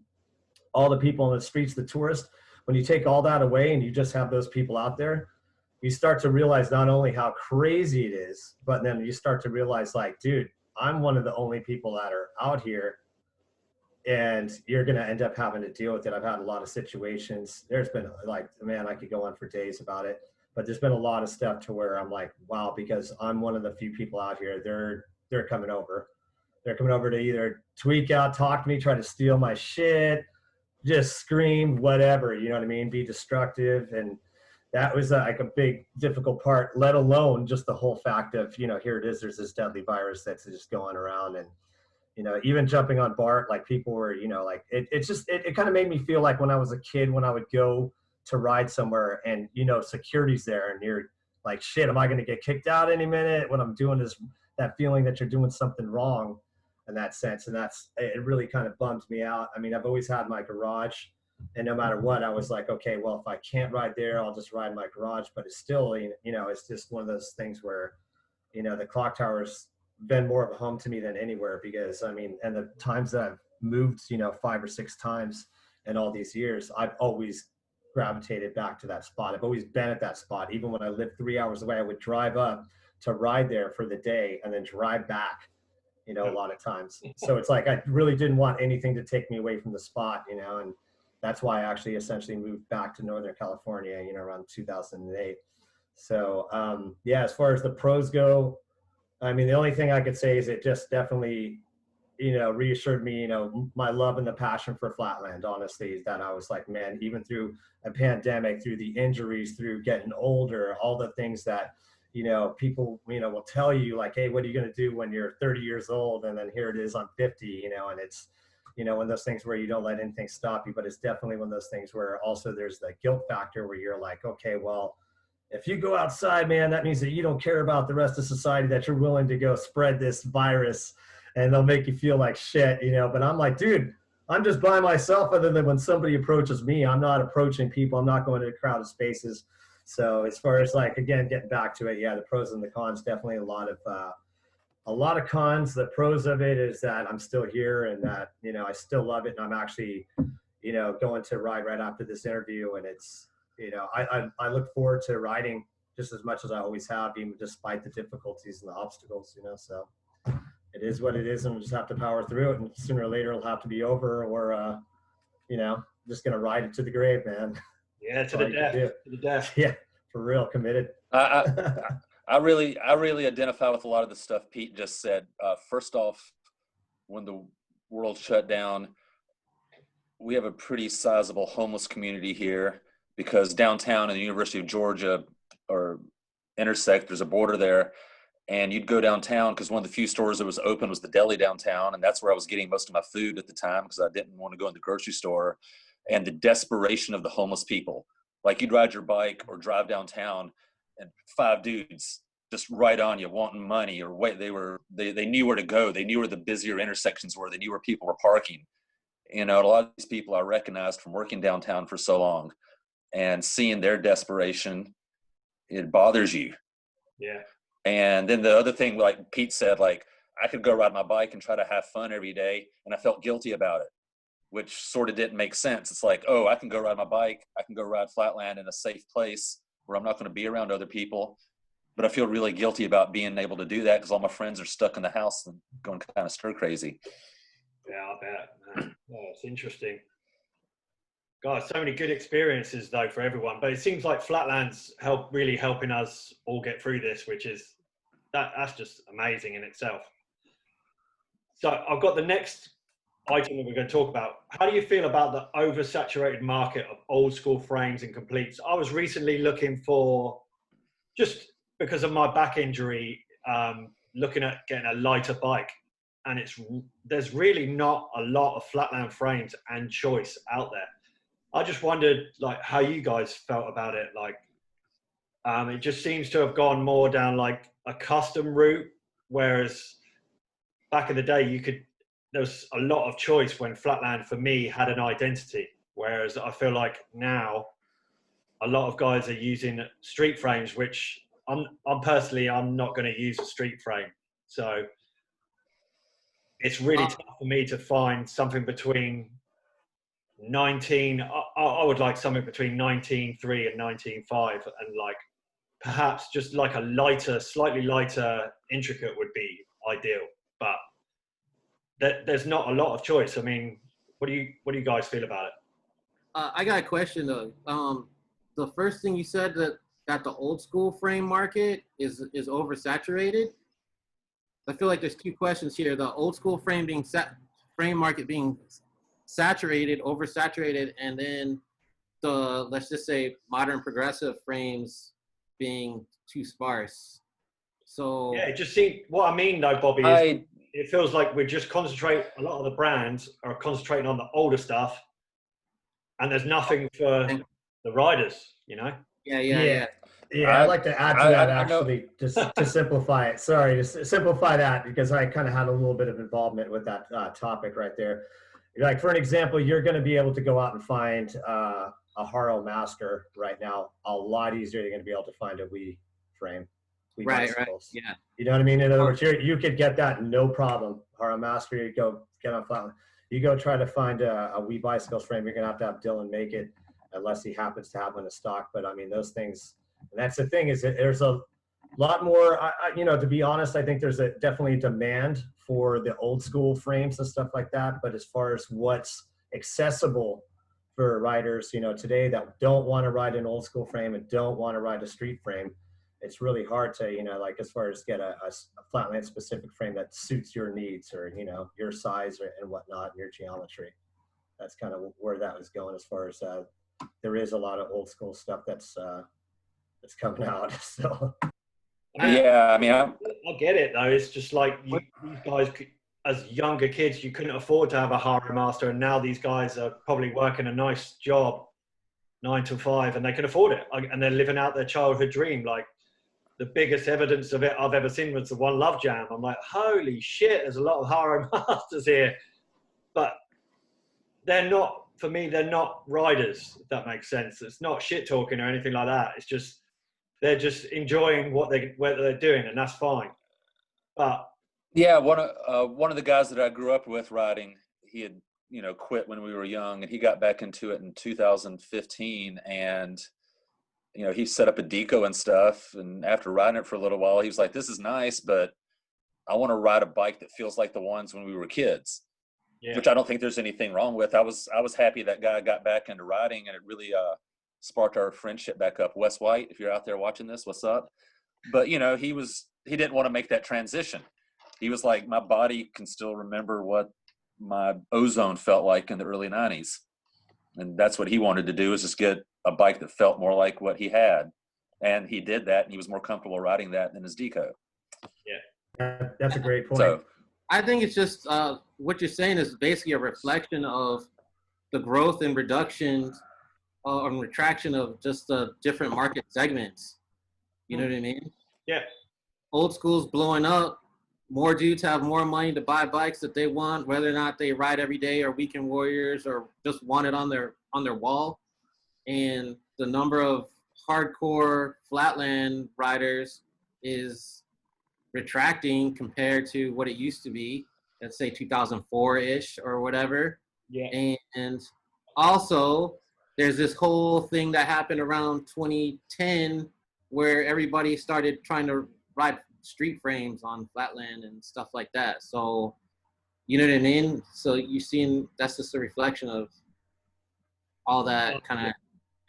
all the people on the streets, the tourists, when you take all that away and you just have those people out there, you start to realize not only how crazy it is, but then you start to realize like, dude, I'm one of the only people that are out here, and you're going to end up having to deal with it. I've had a lot of situations. There's been like, man, I could go on for days about it, but there's been a lot of stuff to where I'm like, wow, because I'm one of the few people out here, they're coming over. They're coming over to either tweak out, talk to me, try to steal my shit, just scream, whatever, you know what I mean? Be destructive. And that was like a big, difficult part, let alone just the whole fact of, here it is, there's this deadly virus that's just going around. And, even jumping on BART, like people were, like, it kind of made me feel like when I was a kid, when I would go to ride somewhere and, security's there and you're like, shit, am I going to get kicked out any minute? What I'm doing is that feeling that you're doing something wrong in that sense. And it really kind of bums me out. I mean, I've always had my garage, and no matter what, I was like, okay, well, if I can't ride there, I'll just ride in my garage. But it's still, it's just one of those things where, the clock tower's been more of a home to me than anywhere, because I mean, and the times that I've moved, 5 or 6 times in all these years, I've always gravitated back to that spot. I've always been at that spot. Even when I lived 3 hours away, I would drive up to ride there for the day and then drive back, a lot of times. So it's like, I really didn't want anything to take me away from the spot, and that's why I actually essentially moved back to Northern California, around 2008. So yeah, as far as the pros go, I mean, the only thing I could say is it just definitely, reassured me, my love and the passion for Flatland, honestly, is that I was like, man, even through a pandemic, through the injuries, through getting older, all the things that, people, will tell you like, hey, what are you going to do when you're 30 years old? And then here it is, I'm 50, and it's, one of those things where you don't let anything stop you, but it's definitely one of those things where also there's the guilt factor where you're like, okay, well, if you go outside, man, that means that you don't care about the rest of society, that you're willing to go spread this virus, and they'll make you feel like shit, but I'm like, dude, I'm just by myself. Other than when somebody approaches me, I'm not approaching people. I'm not going to crowded spaces. So as far as like, again, getting back to it, yeah, the pros and the cons, definitely a lot of cons. The pros of it is that I'm still here and that, I still love it. And I'm actually, going to ride right after this interview. And it's, I look forward to riding just as much as I always have, even despite the difficulties and the obstacles, so it is what it is, and we'll just have to power through it. And sooner or later it'll have to be over, or, just going to ride it to the grave, man.
Yeah, to the death. To the death.
Yeah, for real, committed.
I really identify with a lot of the stuff Pete just said. First off, when the world shut down, we have a pretty sizable homeless community here because downtown in the University of Georgia or intersect, there's a border there. And you'd go downtown because one of the few stores that was open was the deli downtown. And that's where I was getting most of my food at the time because I didn't want to go in the grocery store. And the desperation of the homeless people. Like you'd ride your bike or drive downtown and 5 dudes just right on you wanting money or wait, they knew where to go. They knew where the busier intersections were. They knew where people were parking. You know, a lot of these people I recognized from working downtown for so long and seeing their desperation, it bothers you.
Yeah.
And then the other thing, like Pete said, like I could go ride my bike and try to have fun every day. And I felt guilty about it, which sort of didn't make sense. It's like, oh, I can go ride my bike. I can go ride Flatland in a safe place where I'm not going to be around other people. But I feel really guilty about being able to do that because all my friends are stuck in the house and going kind of stir crazy.
Yeah, I bet. Man. Oh, it's interesting. God, so many good experiences though for everyone. But it seems like Flatland's really helping us all get through this, which is that's just amazing in itself. So I've got the next item that we're going to talk about. How do you feel about the oversaturated market of old school frames and completes? I was recently looking for, just because of my back injury, looking at getting a lighter bike, and there's really not a lot of Flatland frames and choice out there. I just wondered like how you guys felt about it. Like it just seems to have gone more down like a custom route, whereas back in the day there was a lot of choice when Flatland for me had an identity, whereas I feel like now a lot of guys are using street frames, which I'm personally not going to use a street frame. So it's really tough for me to find something between 19. I would like something between 19.3 and 19.5, and like perhaps just like a lighter, slightly lighter intricate would be ideal. But there's not a lot of choice. I mean, what do you guys feel about it?
I got a question though. The first thing you said that the old school frame market is oversaturated. I feel like there's 2 questions here. The old school frame frame market being saturated, oversaturated, and then the, let's just say, modern progressive frames being too sparse. So
yeah, it just seems, what I mean though, Bobby, is it feels like we're just concentrating, a lot of the brands are concentrating on the older stuff, and there's nothing for the riders, you know?
Yeah.
I'd like to add to that actually, just to simplify it. Sorry, to simplify that, because I kind of had a little bit of involvement with that topic right there. Like for an example, you're going to be able to go out and find a Haro Master right now a lot easier. You're going to be able to find a Wii frame. Wii bicycles.
Yeah.
You know what I mean? In other words, you could get that no problem. Haro Master, you go get on Flatland. You go try to find a Wii bicycles frame, you're going to have Dylan make it, unless he happens to have one in stock. But I mean, those things, and that's the thing, is that there's a lot more, to be honest, I think there's definitely a demand for the old school frames and stuff like that. But as far as what's accessible for riders, today that don't want to ride an old school frame and don't want to ride a street frame, it's really hard to, like as far as get a Flatland specific frame that suits your needs or, your size and whatnot, and your geometry. That's kind of where that was going, as far as there is a lot of old school stuff that's coming out. So.
Yeah, I mean,
I get it though. It's just like these guys, as younger kids, you couldn't afford to have a Haro Master, and now these guys are probably working a nice job, 9 to 5, and they can afford it, and they're living out their childhood dream. Like the biggest evidence of it I've ever seen was the One Love Jam. I'm like, holy shit, there's a lot of Haro Masters here, but they're not, for me, they're not riders, if that makes sense. It's not shit talking or anything like that. It's just, they're just enjoying what they're doing, and that's fine. But
yeah, one of the guys that I grew up with riding, he had quit when we were young, and he got back into it in 2015, and he set up a deco and stuff. And after riding it for a little while, he was like, "This is nice, but I want to ride a bike that feels like the ones when we were kids." Yeah. Which I don't think there's anything wrong with. I was happy that guy got back into riding, and it really sparked our friendship back up. Wes White, if you're out there watching this, what's up? But you know, he didn't want to make that transition. He was like, my body can still remember what my ozone felt like in the early 90s. And that's what he wanted to do, is just get a bike that felt more like what he had. And he did that, and he was more comfortable riding that than his Deco.
Yeah.
That's a great point.
So
I think it's just what you're saying is basically a reflection of the growth and reduction and retraction of just the different market segments. You know what I mean?
Yeah.
Old school's blowing up. More dudes have more money to buy bikes that they want, whether or not they ride every day or weekend warriors or just want it on their wall. And the number of hardcore flatland riders is retracting compared to what it used to be. Let's say 2004-ish or whatever.
Yeah.
And also, there's this whole thing that happened around 2010 where everybody started trying to ride street frames on flatland and stuff like that. So, you know what I mean? So you've seen, that's just a reflection of all that kind of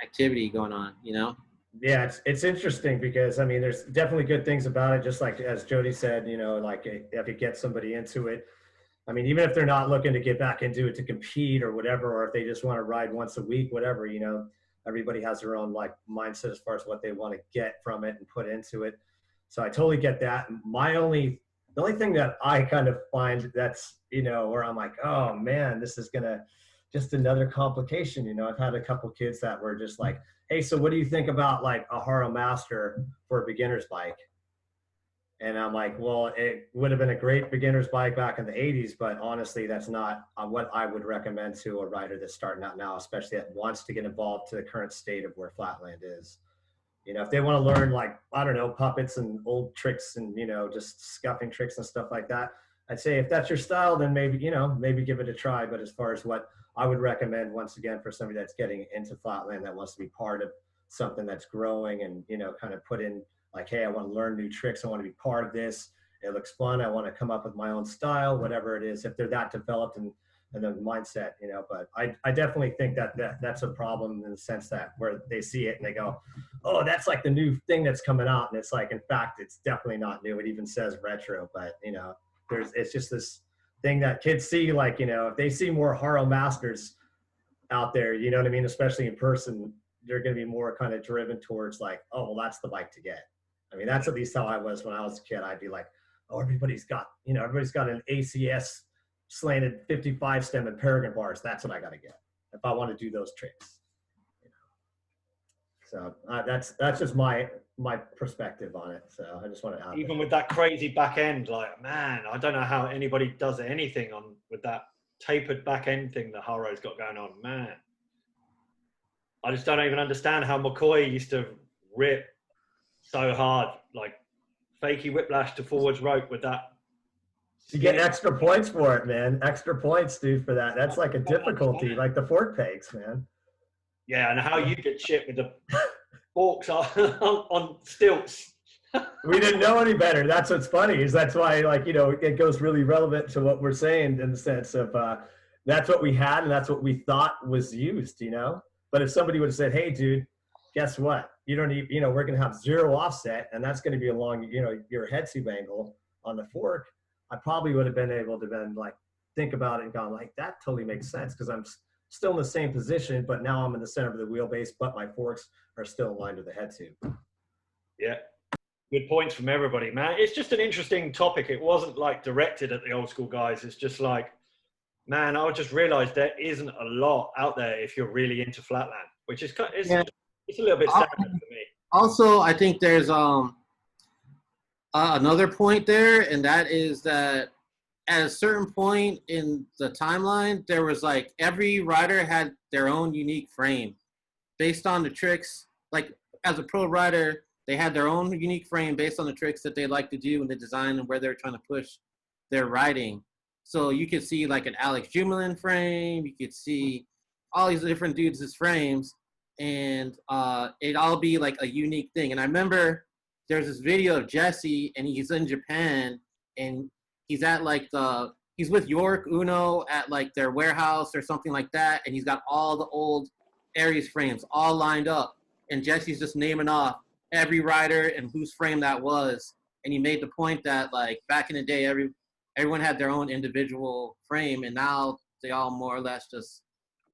activity going on, you know?
Yeah, it's interesting because, I mean, there's definitely good things about it. Just like, as Jody said, you know, like if you get somebody into it, I mean, even if they're not looking to get back into it to compete or whatever, or if they just want to ride once a week, whatever, you know, everybody has their own like mindset as far as what they want to get from it and put into it. So I totally get that. The only thing that I kind of find that's, you know, where I'm like, oh man, this is just another complication. You know, I've had a couple kids that were just like, hey, so what do you think about like a Haro Master for a beginner's bike? And I'm like, well, it would have been a great beginner's bike back in the 80s, but honestly, that's not what I would recommend to a rider that's starting out now, especially that wants to get involved to the current state of where Flatland is. You know, if they want to learn like, I don't know, puppets and old tricks and, you know, just scuffing tricks and stuff like that, I'd say if that's your style, then maybe, you know, maybe give it a try. But as far as what I would recommend, once again, for somebody that's getting into Flatland, that wants to be part of something that's growing and, you know, kind of put in like, hey, I want to learn new tricks. I want to be part of this. It looks fun. I want to come up with my own style, whatever it is, if they're that developed and the mindset, you know. But I definitely think that's a problem in the sense that where they see it and they go, oh, that's like the new thing that's coming out. And it's like, in fact, it's definitely not new. It even says retro, but, you know, it's just this thing that kids see, like, you know, if they see more Haro Masters out there, you know what I mean, especially in person, they're going to be more kind of driven towards like, oh, well, that's the bike to get. I mean, that's at least how I was when I was a kid. I'd be like, oh, everybody's got an ACS slanted 55 stem and Paragon bars. That's what I got to get if I want to do those tricks. You know? So that's just my perspective on it. So I just want to add
even with that crazy back end, like, man, I don't know how anybody does anything with that tapered back end thing that Haro's got going on. Man, I just don't even understand how McCoy used to rip so hard, like fakey whiplash to forwards rope with that.
You get extra points for it, man. Extra points, dude, for that. That's like a difficulty, like the fork pegs, man.
Yeah, and how you get shit with the forks on stilts.
We didn't know any better. That's what's funny, is that's why, like, you know, it goes really relevant to what we're saying in the sense of that's what we had and that's what we thought was used, you know. But if somebody would have said, hey, dude, guess what? You don't need, you know, we're going to have 0 offset and that's going to be along, you know, your head tube angle on the fork, I probably would have been able to then like think about it and gone like, that totally makes sense because I'm still in the same position, but now I'm in the center of the wheelbase, but my forks are still aligned to the head tube.
Yeah. Good points from everybody, man. It's just an interesting topic. It wasn't like directed at the old school guys. It's just like, man, I just realized there isn't a lot out there if you're really into Flatland, which is it's a little bit sad for me.
Also, I think there's another point there, and that is that at a certain point in the timeline, there was like every rider had their own unique frame based on the tricks. Like as a pro rider, they had their own unique frame based on the tricks that they like to do and the design and where they're trying to push their riding. So you could see like an Alex Jumelin frame, you could see all these different dudes' frames, and it'd all be like a unique thing. And I remember there's this video of Jesse, and he's in Japan, and he's at like he's with York Uno at like their warehouse or something like that, and he's got all the old Aries frames all lined up, and Jesse's just naming off every rider and whose frame that was. And he made the point that like back in the day, everyone had their own individual frame, and now they all more or less just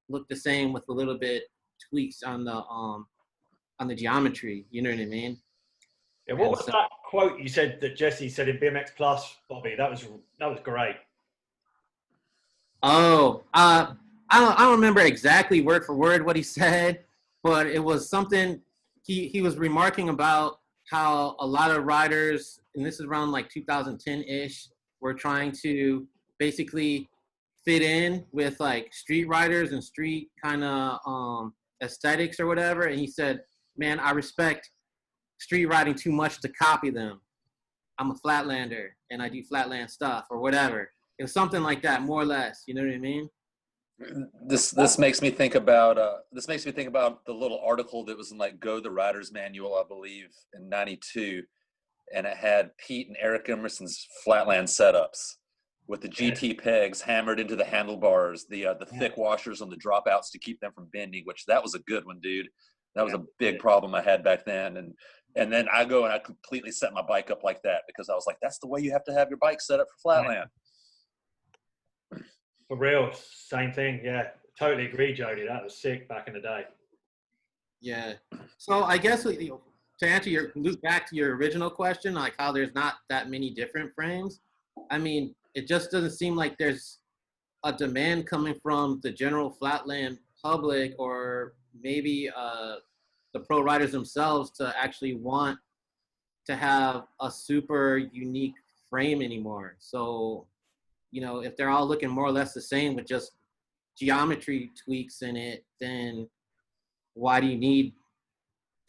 look the same with a little bit tweaks on the geometry. You know what I mean?
Yeah, what was that quote you said that Jesse said in BMX Plus, Bobby? That was great.
Oh, I don't remember exactly word for word what he said, but it was something he was remarking about how a lot of riders, and this is around like 2010-ish, were trying to basically fit in with like street riders and street kind of aesthetics or whatever. And he said, man, I respect street riding too much to copy them. I'm a flatlander and I do flatland stuff or whatever. It was something like that, more or less. You know what I mean?
This makes me think about the little article that was in like Go the Rider's Manual, I believe, in '92, and it had Pete and Eric Emerson's flatland setups with the GT pegs hammered into the handlebars, the thick washers on the dropouts to keep them from bending. Which that was a good one, dude. That was a big problem I had back then, and then I go and I completely set my bike up like that because I was like, that's the way you have to have your bike set up for flatland.
For real, same thing. Yeah, totally agree, Jody. That was sick back in the day.
Yeah. So I guess to answer loop back to your original question, like how there's not that many different frames. I mean, it just doesn't seem like there's a demand coming from the general flatland public or maybe the pro riders themselves to actually want to have a super unique frame anymore. So, you know, if they're all looking more or less the same with just geometry tweaks in it, then why do you need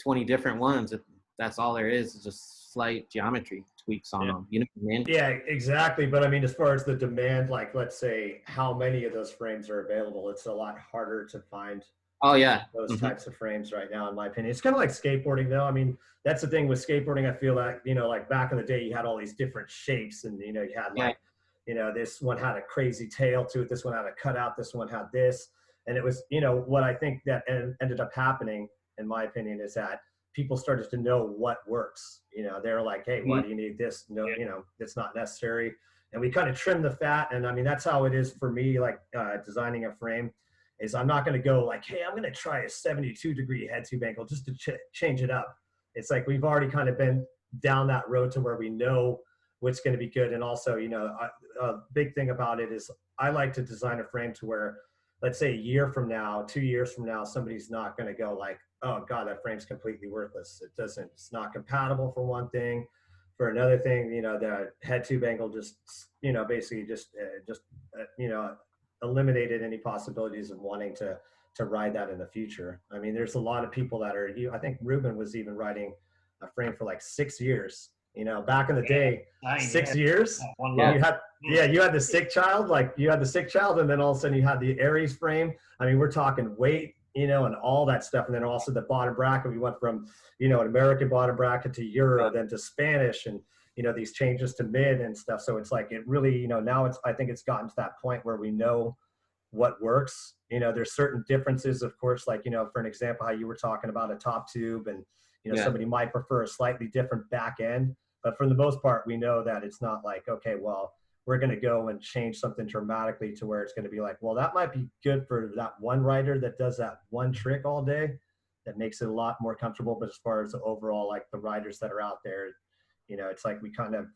20 different ones if that's all there is just slight geometry tweaks on them? You know what I mean?
Yeah, exactly. But I mean, as far as the demand, like let's say how many of those frames are available, it's a lot harder to find those types of frames right now, in my opinion. It's kind of like skateboarding though. I mean, that's the thing with skateboarding. I feel like, you know, like back in the day, you had all these different shapes and, you know, you had like, you know, this one had a crazy tail to it. This one had a cutout. This one had this. And it was, you know, what I think that ended up happening, in my opinion, is that people started to know what works. You know, they're like, hey, why do you need this? No, you know, it's not necessary. And we kind of trim the fat. And I mean, that's how it is for me, like designing a frame, is I'm not going to go like, hey, I'm going to try a 72-degree head tube angle just to change it up. It's like we've already kind of been down that road to where we know what's going to be good. And also, you know, a big thing about it is I like to design a frame to where, let's say a year from now, 2 years from now, somebody's not going to go like, oh God, that frame's completely worthless. It's not compatible for one thing. For another thing, you know, the head tube angle just, you know, basically just you know, eliminated any possibilities of wanting to ride that in the future. I mean, there's a lot of people that are, I think Ruben was even riding a frame for like 6 years. You know, back in the day, 6 years. You had the sick child, and then all of a sudden you had the Aries frame. I mean, we're talking weight, you know, and all that stuff. And then also the bottom bracket, we went from, you know, an American bottom bracket to Euro, then to Spanish, and, you know, these changes to mid and stuff. So it's like, it really, you know, now I think it's gotten to that point where we know what works. You know, there's certain differences, of course, like, you know, for an example, how you were talking about a top tube and, you know, somebody might prefer a slightly different back end. But for the most part, we know that it's not like, okay, well, we're going to go and change something dramatically to where it's going to be like, well, that might be good for that one rider that does that one trick all day. That makes it a lot more comfortable. But as far as the overall, like the riders that are out there, you know, it's like we kind of,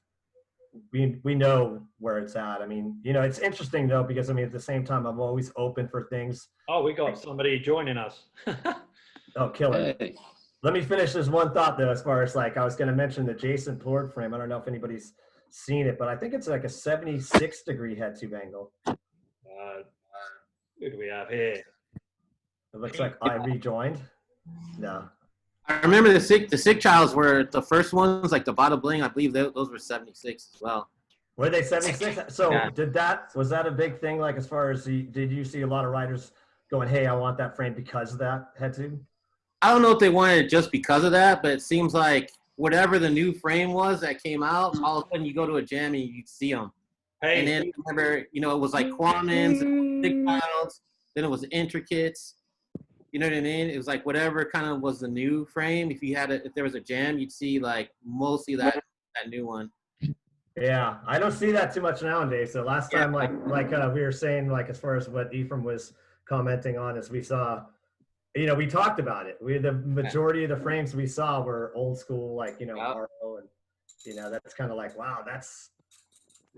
we know where it's at. I mean, you know, it's interesting though, because I mean, at the same time, I'm always open for things.
Oh, we got somebody joining us.
Oh, killer.
Hey.
Let me finish this one thought though, as far as like, I was going to mention the Jason Plord frame. I don't know if anybody's seen it, but I think it's like a 76-degree head tube angle.
Who do we have here?
It looks like I rejoined. No.
I remember the sick childs were the first ones, like the Bada Bling. I believe those were 76 as well.
Were they 76? So was that a big thing? Like, as far as did you see a lot of riders going, hey, I want that frame because of that head tube?
I don't know if they wanted it just because of that, but it seems like whatever the new frame was that came out, all of a sudden you go to a jam and you see them.
Hey.
And then I remember, you know, it was like Quamens, and Big Childs, then it was Intricates. You know what I mean? It was like whatever kind of was the new frame. If there was a jam, you'd see like mostly that new one.
Yeah, I don't see that too much nowadays. So last time, like we were saying, like as far as what Effraim was commenting on, is we saw, we talked about it. The majority of the frames we saw were old school, like Arlo, and that's kind of like, wow,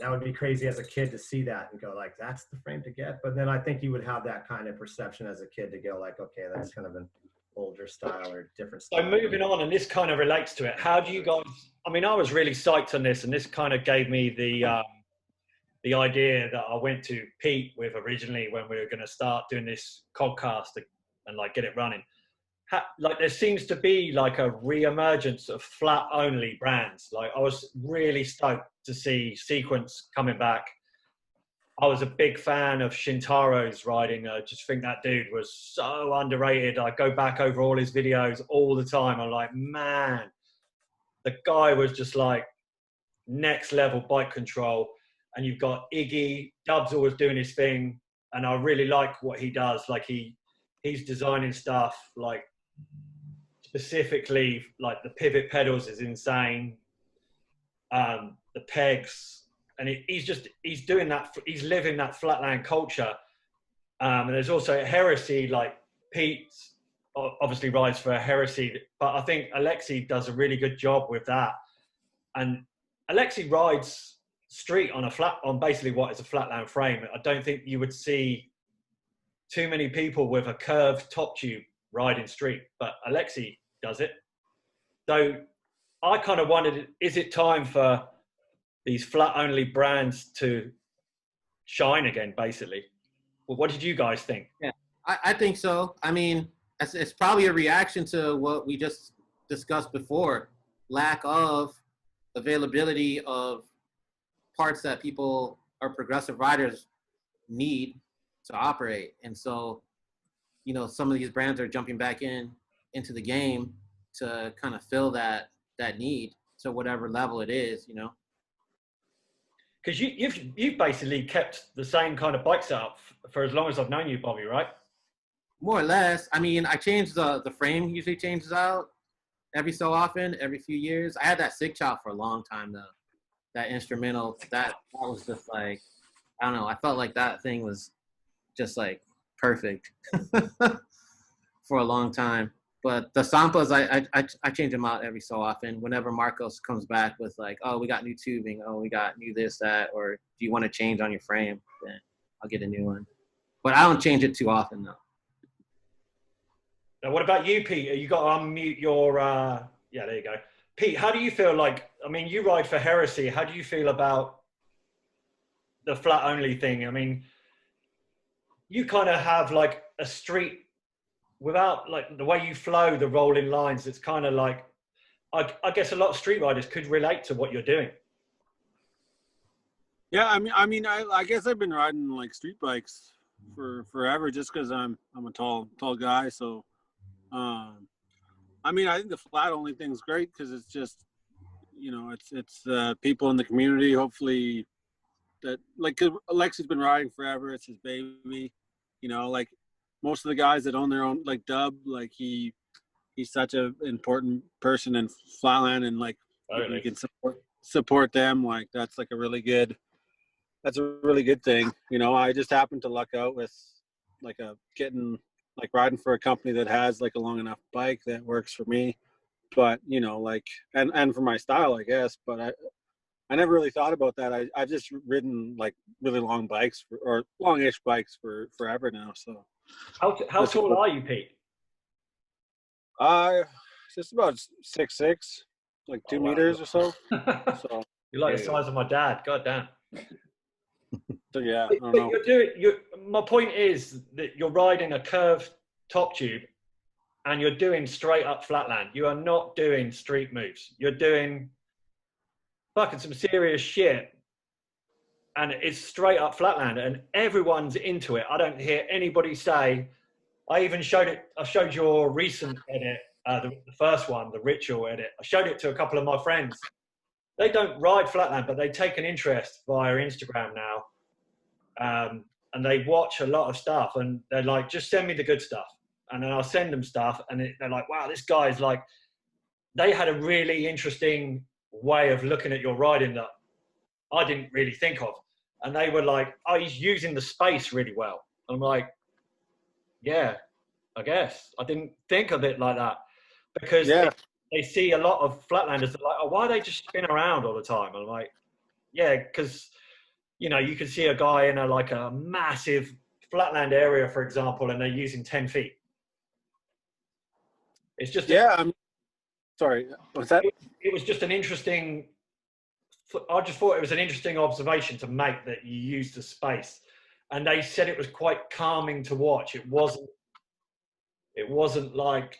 that would be crazy as a kid to see that and go like, that's the frame to get. But then I think you would have that kind of perception as a kid to go like, okay, that's kind of an older style or different style.
So moving on, and this kind of relates to it. How do you guys? I mean, I was really psyched on this, and this kind of gave me the idea that I went to Pete with originally when we were going to start doing this COGcast and like get it running. Like there seems to be like a reemergence of flat only brands. Like I was really stoked to see Sequence coming back. I was a big fan of Shintaro's riding. I just think that dude was so underrated. I go back over all his videos all the time. I'm like, man, the guy was just like next level bike control. And you've got Iggy, Dub's always doing his thing. And I really like what he does. Like he's designing stuff like specifically like the pivot pedals is insane. The pegs, and he's doing that. He's living that flatland culture. And there's also Heresy, like Pete obviously rides for Heresy, but I think Alexi does a really good job with that. And Alexi rides street on basically what is a flatland frame. I don't think you would see too many people with a curved top tube riding street, but Alexi does it. So I kind of wondered, is it time for these flat only brands to shine again, basically? Well, what did you guys think?
Yeah, I think so. I mean, it's probably a reaction to what we just discussed before, lack of availability of parts that people or progressive riders need to operate. And so, some of these brands are jumping back into the game to kind of fill that need to whatever level it is,
Because you've basically kept the same kind of bike setup for as long as I've known you, Bobby, right?
More or less. I mean, I changed the frame. Usually changes out every so often, every few years. I had that Sig Chop for a long time though. That instrumental, that was just like, I don't know. I felt like that thing was just like perfect for a long time. But the Sampas, I change them out every so often. Whenever Marcos comes back with like, oh, we got new tubing, oh, we got new this, that, or do you want to change on your frame? Then I'll get a new one. But I don't change it too often though.
Now, what about you, Pete? You got to unmute your, yeah, there you go. Pete, how do you feel like, I mean, you ride for Heresy. How do you feel about the flat only thing? I mean, you kind of have like a street without like the way you flow the rolling lines. It's kind of like, I guess a lot of street riders could relate to what you're doing.
Yeah, I guess I've been riding like street bikes for forever just because I'm a tall guy. So, I think the flat only thing's great because it's just, it's people in the community. Hopefully, that like 'cause Alexi's been riding forever. It's his baby. Like most of the guys that own their own, like Dub, like he's such an important person in Flatland, and like you can support them. Like that's a really good thing. I just happened to luck out with like riding for a company that has like a long enough bike that works for me, but and for my style, I guess. But I never really thought about that. I've just ridden like really long bikes or longish bikes for forever now. So
how tall are you, Pete?
Just about 6'6", like 2 meters or so. So
you're like the size of my dad. God damn.
So yeah, I don't know.
My point is that you're riding a curved top tube and you're doing straight up flatland. You are not doing street moves. You're doing fucking some serious shit. And it's straight up flatland and everyone's into it. I don't hear anybody say, I showed your recent edit, the first one, the ritual edit. I showed it to a couple of my friends. They don't ride flatland, but they take an interest via Instagram now. And they watch a lot of stuff and they're like, just send me the good stuff. and then I'll send them stuff, and they're like, wow, this guy's like, they had a really interesting way of looking at your riding that I didn't really think of. And they were like, oh, he's using the space really well. And I'm like, yeah, I guess. I didn't think of it like that, because they see a lot of flatlanders that are like, oh, why do they just spin around all the time? And I'm like, yeah, because, you know, you can see a guy in a massive flatland area, for example, and they're using 10 feet. It's just
sorry, what's that?
It was just an interesting. I just thought it was an interesting observation to make, that you use the space, and they said it was quite calming to watch. It wasn't like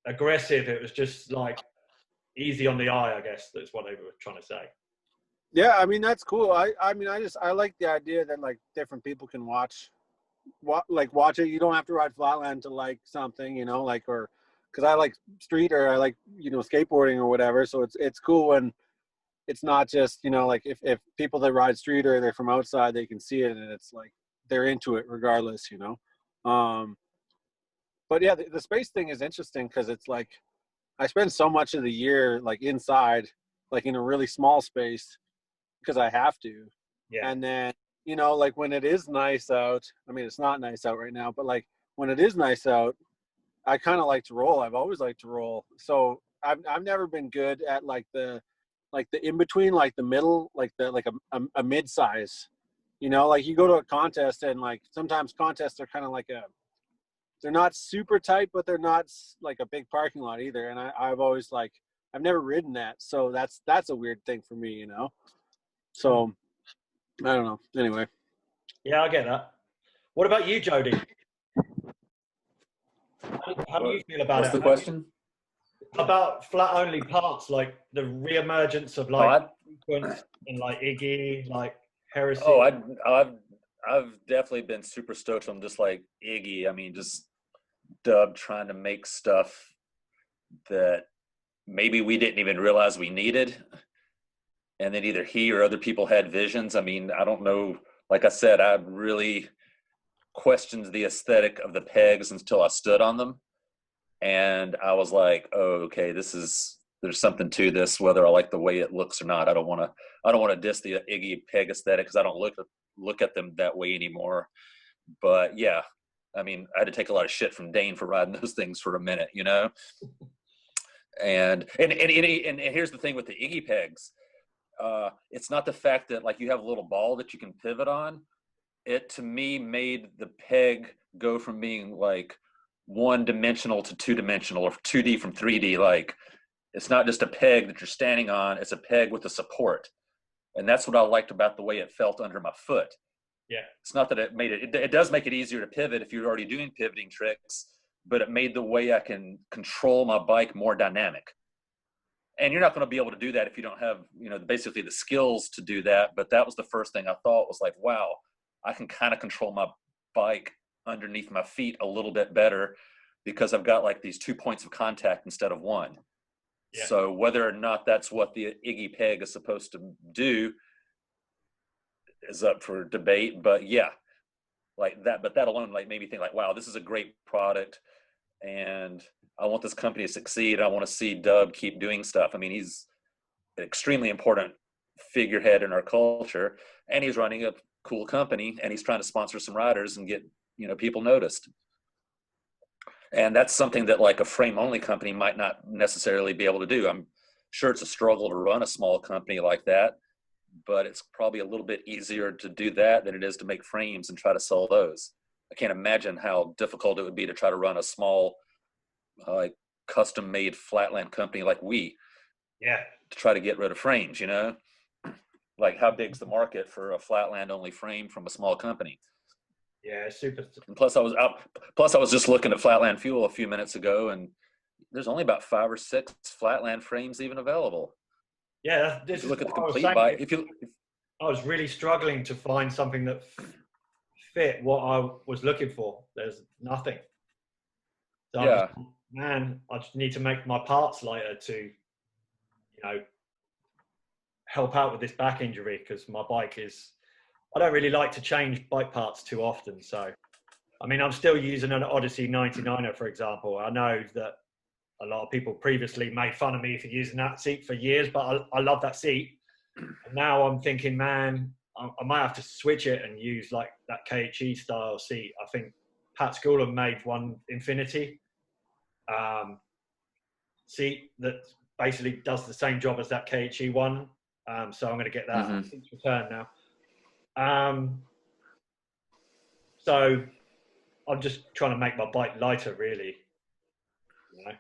aggressive. It was just like easy on the eye, I guess. That's what they were trying to say.
Yeah, I mean, that's cool. I like the idea that like different people can watch it. You don't have to ride flatland to like something, you know, like, or because I like street, or I like, you know, skateboarding or whatever. So it's cool when it's not just, you know, like if people that ride street or they're from outside, they can see it and it's like they're into it regardless, you know. But yeah, the space thing is interesting because it's like I spend so much of the year like inside, like in a really small space because I have to.
Yeah.
And then, you know, like when it is nice out, I mean, it's not nice out right now, but like when it is nice out, I kind of like to roll. I've always liked to roll. So I've never been good at like the in between, like the middle, like a mid size, you know, like you go to a contest and like sometimes contests are kind of like they're not super tight, but they're not like a big parking lot either. And I've always like, I've never ridden that. So that's a weird thing for me, you know? So I don't know. Anyway.
Yeah, I get that. What about you, Jody? How do you feel about
What's
it?
the question?
About flat only parts, like the reemergence of like sequence and like Iggy, like heresy.
Oh, I've definitely been super stoked on just like Iggy. I mean, just Dub trying to make stuff that maybe we didn't even realize we needed, and then either he or other people had visions. I mean, I don't know. Like I said, I really questioned the aesthetic of the pegs until I stood on them, and I was like, oh, okay, there's something to this, whether I like the way it looks or not. I don't want to diss the Iggy peg aesthetic because I don't look at them that way anymore. But yeah, I mean, I had to take a lot of shit from Dane for riding those things for a minute, you know. And here's the thing with the Iggy pegs. It's not the fact that like you have a little ball that you can pivot on. It to me made the peg go from being like one-dimensional to two-dimensional, or 2D from 3D. Like it's not just a peg that you're standing on, it's a peg with a support. And that's what I liked about the way it felt under my foot.
Yeah.
It's not that it does make it easier to pivot if you're already doing pivoting tricks, but it made the way I can control my bike more dynamic. And you're not going to be able to do that if you don't have, you know, basically the skills to do that. But that was the first thing I thought was like, wow, I can kind of control my bike underneath my feet a little bit better because I've got like these 2 points of contact instead of one. Yeah. So whether or not that's what the Iggy peg is supposed to do is up for debate. But yeah, like that, but that alone like made me think like, wow, this is a great product and I want this company to succeed. I want to see Dub keep doing stuff. I mean, he's an extremely important figurehead in our culture and he's running a cool company and he's trying to sponsor some riders and get, you know, people noticed. And that's something that like a frame only company might not necessarily be able to do. I'm sure it's a struggle to run a small company like that, but it's probably a little bit easier to do that than it is to make frames and try to sell those. I can't imagine how difficult it would be to try to run a small, like custom made flatland company like we.
Yeah.
To try to get rid of frames, you know? Like how big's the market for a flatland only frame from a small company?
Yeah, super.
And plus I was just looking at Flatland Fuel a few minutes ago and there's only about 5 or 6 flatland frames even available.
Yeah, this
if you look
is
at the complete bike.
I was really struggling to find something that fit what I was looking for. There's nothing. So
yeah.
I just need to make my parts lighter to, you know, help out with this back injury because my bike is. I don't really like to change bike parts too often, so. I mean, I'm still using an Odyssey 99er, for example. I know that a lot of people previously made fun of me for using that seat for years, but I love that seat. And now I'm thinking, man, I might have to switch it and use like that KHE style seat. I think Pat Schooler made one Infinity seat that basically does the same job as that KHE one. So I'm going to get that.
Mm-hmm.
It's returned now. So I'm just trying to make my bike lighter, really. You know?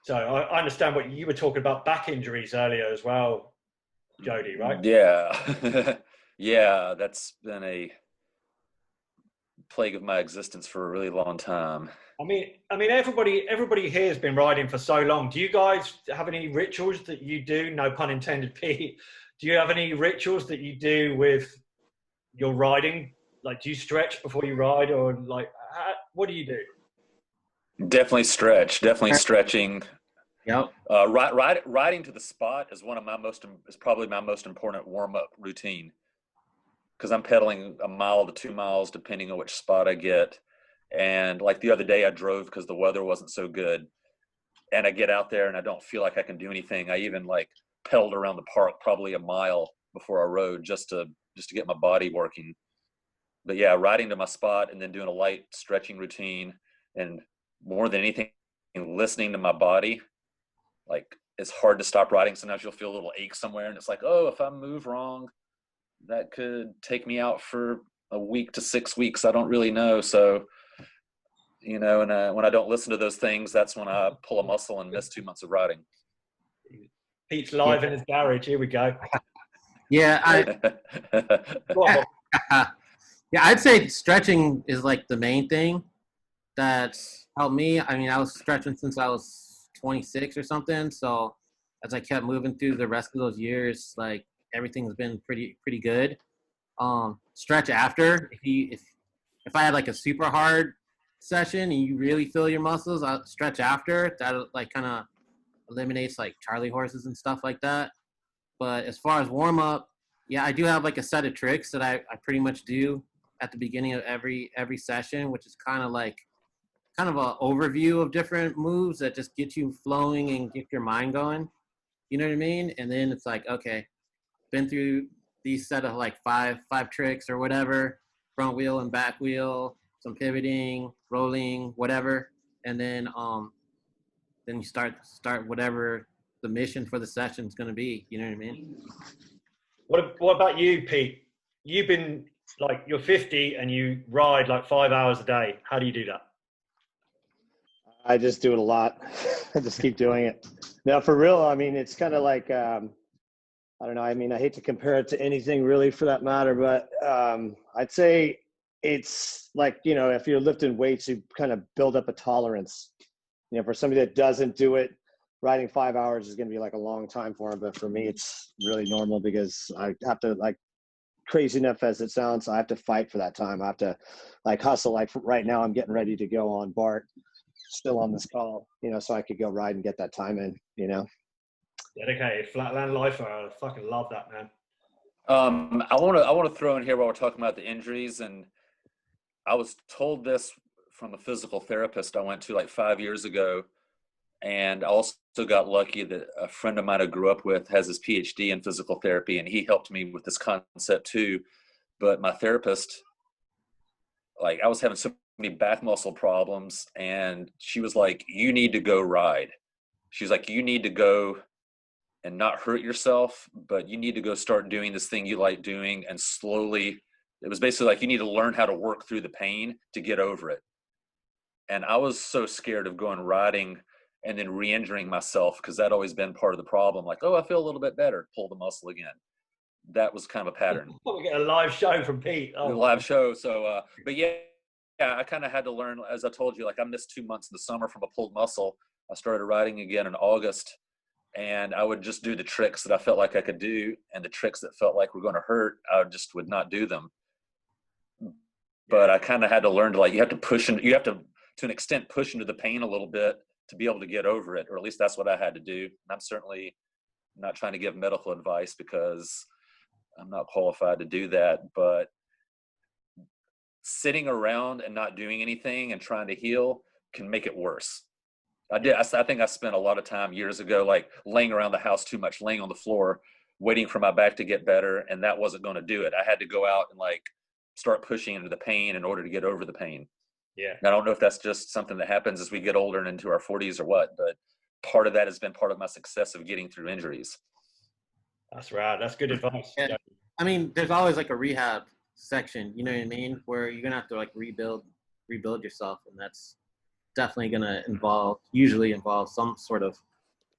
So I understand what you were talking about, back injuries earlier as well, Jody, right?
Yeah. Yeah, that's been a plague of my existence for a really long time.
I mean, everybody here has been riding for so long. Do you guys have any rituals that you do? No pun intended, Pete. Do you have any rituals that you do with your riding? Like, do you stretch before you ride, or like, what do you do?
Definitely stretch. Definitely stretching.
Yep.
Riding to the spot is probably my most important warm up routine, because I'm pedaling a mile to 2 miles depending on which spot I get. And like the other day, I drove because the weather wasn't so good, and I get out there and I don't feel like I can do anything. I even like pedaled around the park probably a mile before I rode just to get my body working. But yeah, riding to my spot and then doing a light stretching routine, and more than anything, listening to my body. Like, it's hard to stop riding. Sometimes you'll feel a little ache somewhere, and it's like, oh, if I move wrong, that could take me out for a week to 6 weeks. I don't really know. So, you know, and when I don't listen to those things, that's when I pull a muscle and miss 2 months of riding.
Pete's live in his garage. Here we go.
Yeah,
Go on, Bob.
yeah, I'd say stretching is like the main thing that's helped me. I mean, I was stretching since I was 26 or something. So as I kept moving through the rest of those years, like everything's been pretty good. Stretch after. If I had like a super hard session and you really feel your muscles, I'll stretch after. That like kind of eliminates like Charlie horses and stuff like that. But as far as warm up, yeah, I do have like a set of tricks that I pretty much do at the beginning of every session, which is kind of an overview of different moves that just get you flowing and get your mind going. You know what I mean? And then it's like, okay, been through these set of like five tricks or whatever, front wheel and back wheel, some pivoting, rolling, whatever. And then you start whatever the mission for the session is going to be. You know what I mean?
What about you, Pete? You've been like, you're 50 and you ride like 5 hours a day. How do you do that?
I just do it a lot. I just keep doing it. No, for real. I mean, it's kind of like, I don't know. I mean, I hate to compare it to anything really for that matter, but I'd say it's like, you know, if you're lifting weights, you kind of build up a tolerance. You know, for somebody that doesn't do it, riding 5 hours is going to be like a long time for them. But for me, it's really normal because I have to, like, crazy enough as it sounds, I have to fight for that time. I have to like hustle. Like right now, I'm getting ready to go on Bart, still on this call, you know, so I could go ride and get that time in, you know.
Dedicated Flatland lifer. I fucking love that, man.
I want to throw in here while we're talking about the injuries, and I was told this from a physical therapist I went to like 5 years ago, and I also got lucky that a friend of mine I grew up with has his PhD in physical therapy, and he helped me with this concept too. But my therapist, like, I was having so many back muscle problems, and she was like, you need to go ride. She's like, you need to go and not hurt yourself, but you need to go start doing this thing you like doing, and slowly, it was basically like, you need to learn how to work through the pain to get over it. And I was so scared of going riding and then re-injuring myself, because that'd always been part of the problem. Like, oh, I feel a little bit better, pull the muscle again. That was kind of a pattern.
We get a live show from Pete.
A live show. So, but yeah, I kind of had to learn, as I told you, like, I missed 2 months in the summer from a pulled muscle. I started riding again in August, and I would just do the tricks that I felt like I could do, and the tricks that felt like were going to hurt, I just would not do them. But I kind of had to learn to, like, you have to an extent push into the pain a little bit to be able to get over it, or at least that's what I had to do. And I'm certainly not trying to give medical advice because I'm not qualified to do that, but sitting around and not doing anything and trying to heal can make it worse. I think I spent a lot of time years ago, like laying around the house too much, laying on the floor, waiting for my back to get better. And that wasn't going to do it. I had to go out and like start pushing into the pain in order to get over the pain.
Yeah.
And I don't know if that's just something that happens as we get older and into our 40s or what, but part of that has been part of my success of getting through injuries.
That's right. That's good advice.
Yeah. I mean, there's always like a rehab section, you know what I mean, where you're gonna have to like rebuild yourself, and that's definitely gonna usually involve some sort of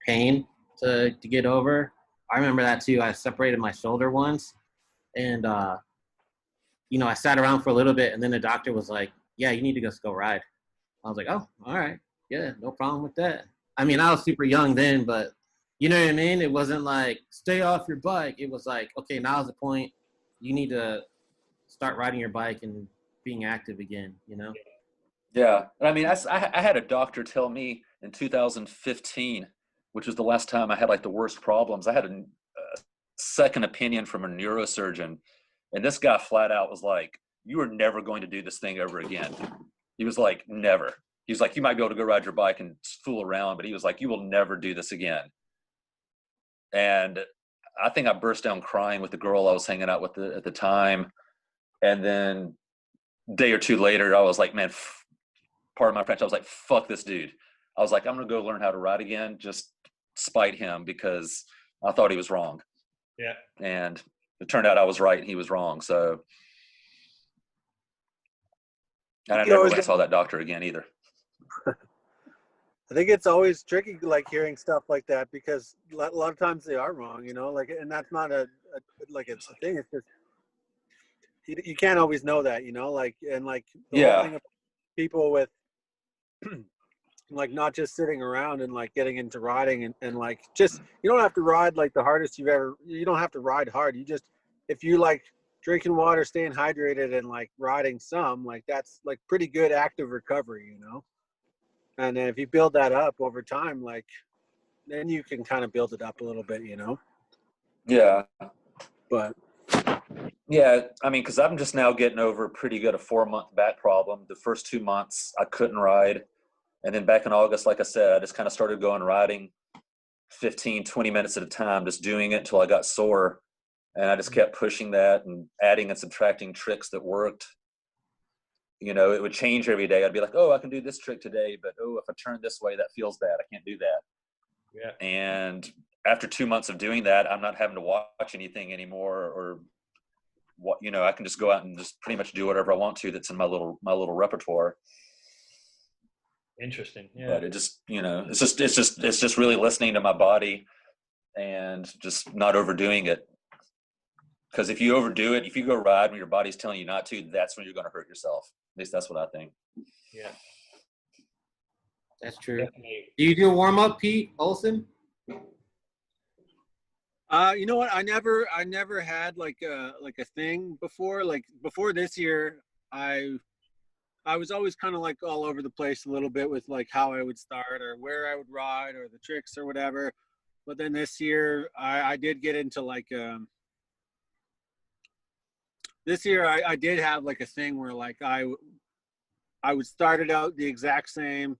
pain to get over. I remember that too. I separated my shoulder once, and you know, I sat around for a little bit, and then the doctor was like, "Yeah, you need to just go ride." I was like, "Oh, all right, yeah, no problem with that." I mean, I was super young then, but you know what I mean? It wasn't like stay off your bike. It was like, okay, now's the point. You need to start riding your bike and being active again, you know?
Yeah. I mean, I had a doctor tell me in 2015, which was the last time I had like the worst problems. I had a second opinion from a neurosurgeon, and this guy flat out was like, "You are never going to do this thing over again." He was like, "Never." He was like, "You might be able to go ride your bike and fool around," but he was like, "You will never do this again." And I think I burst down crying with the girl I was hanging out with at the time. And then a day or two later, I was like, man, pardon my French, I was like, fuck this dude. I was like, I'm going to go learn how to ride again, just spite him because I thought he was wrong.
Yeah.
And it turned out I was right and he was wrong. So, and I never went and saw that doctor again either.
I think it's always tricky, like hearing stuff like that, because a lot of times they are wrong, you know, like, and that's not like it's a thing. It's just, you can't always know that, you know, like, and like the whole thing of people with like not just sitting around and like getting into riding and like, just, you don't have to ride like the hardest you don't have to ride hard. You just, if you like drinking water, staying hydrated and like riding some, like that's like pretty good active recovery, you know? And then if you build that up over time, like, then you can kind of build it up a little bit, you know?
Yeah.
But
yeah, I mean, because I'm just now getting over pretty good a 4-month back problem. The first 2 months I couldn't ride. And then back in August, like I said, I just kind of started going riding 15, 20 minutes at a time, just doing it until I got sore. And I just kept pushing that and adding and subtracting tricks that worked. You know, it would change every day. I'd be like, oh, I can do this trick today, but oh, if I turn this way, that feels bad. I can't do that.
Yeah.
And after 2 months of doing that, I'm not having to watch anything anymore, or what, you know, I can just go out and just pretty much do whatever I want to that's in my little repertoire.
Interesting. Yeah.
But it just, you know, it's just really listening to my body and just not overdoing it. Because if you overdo it, if you go ride when your body's telling you not to, that's when you're going to hurt yourself. At least that's what I think.
Yeah.
That's true.
Definitely.
Do you do a warm up, Pete Olsen?
you know what? I never had like a thing before. Like before this year, I was always kind of like all over the place a little bit with like how I would start or where I would ride or the tricks or whatever. But then this year, I did get into like this year I did have like a thing where like I would start it out the exact same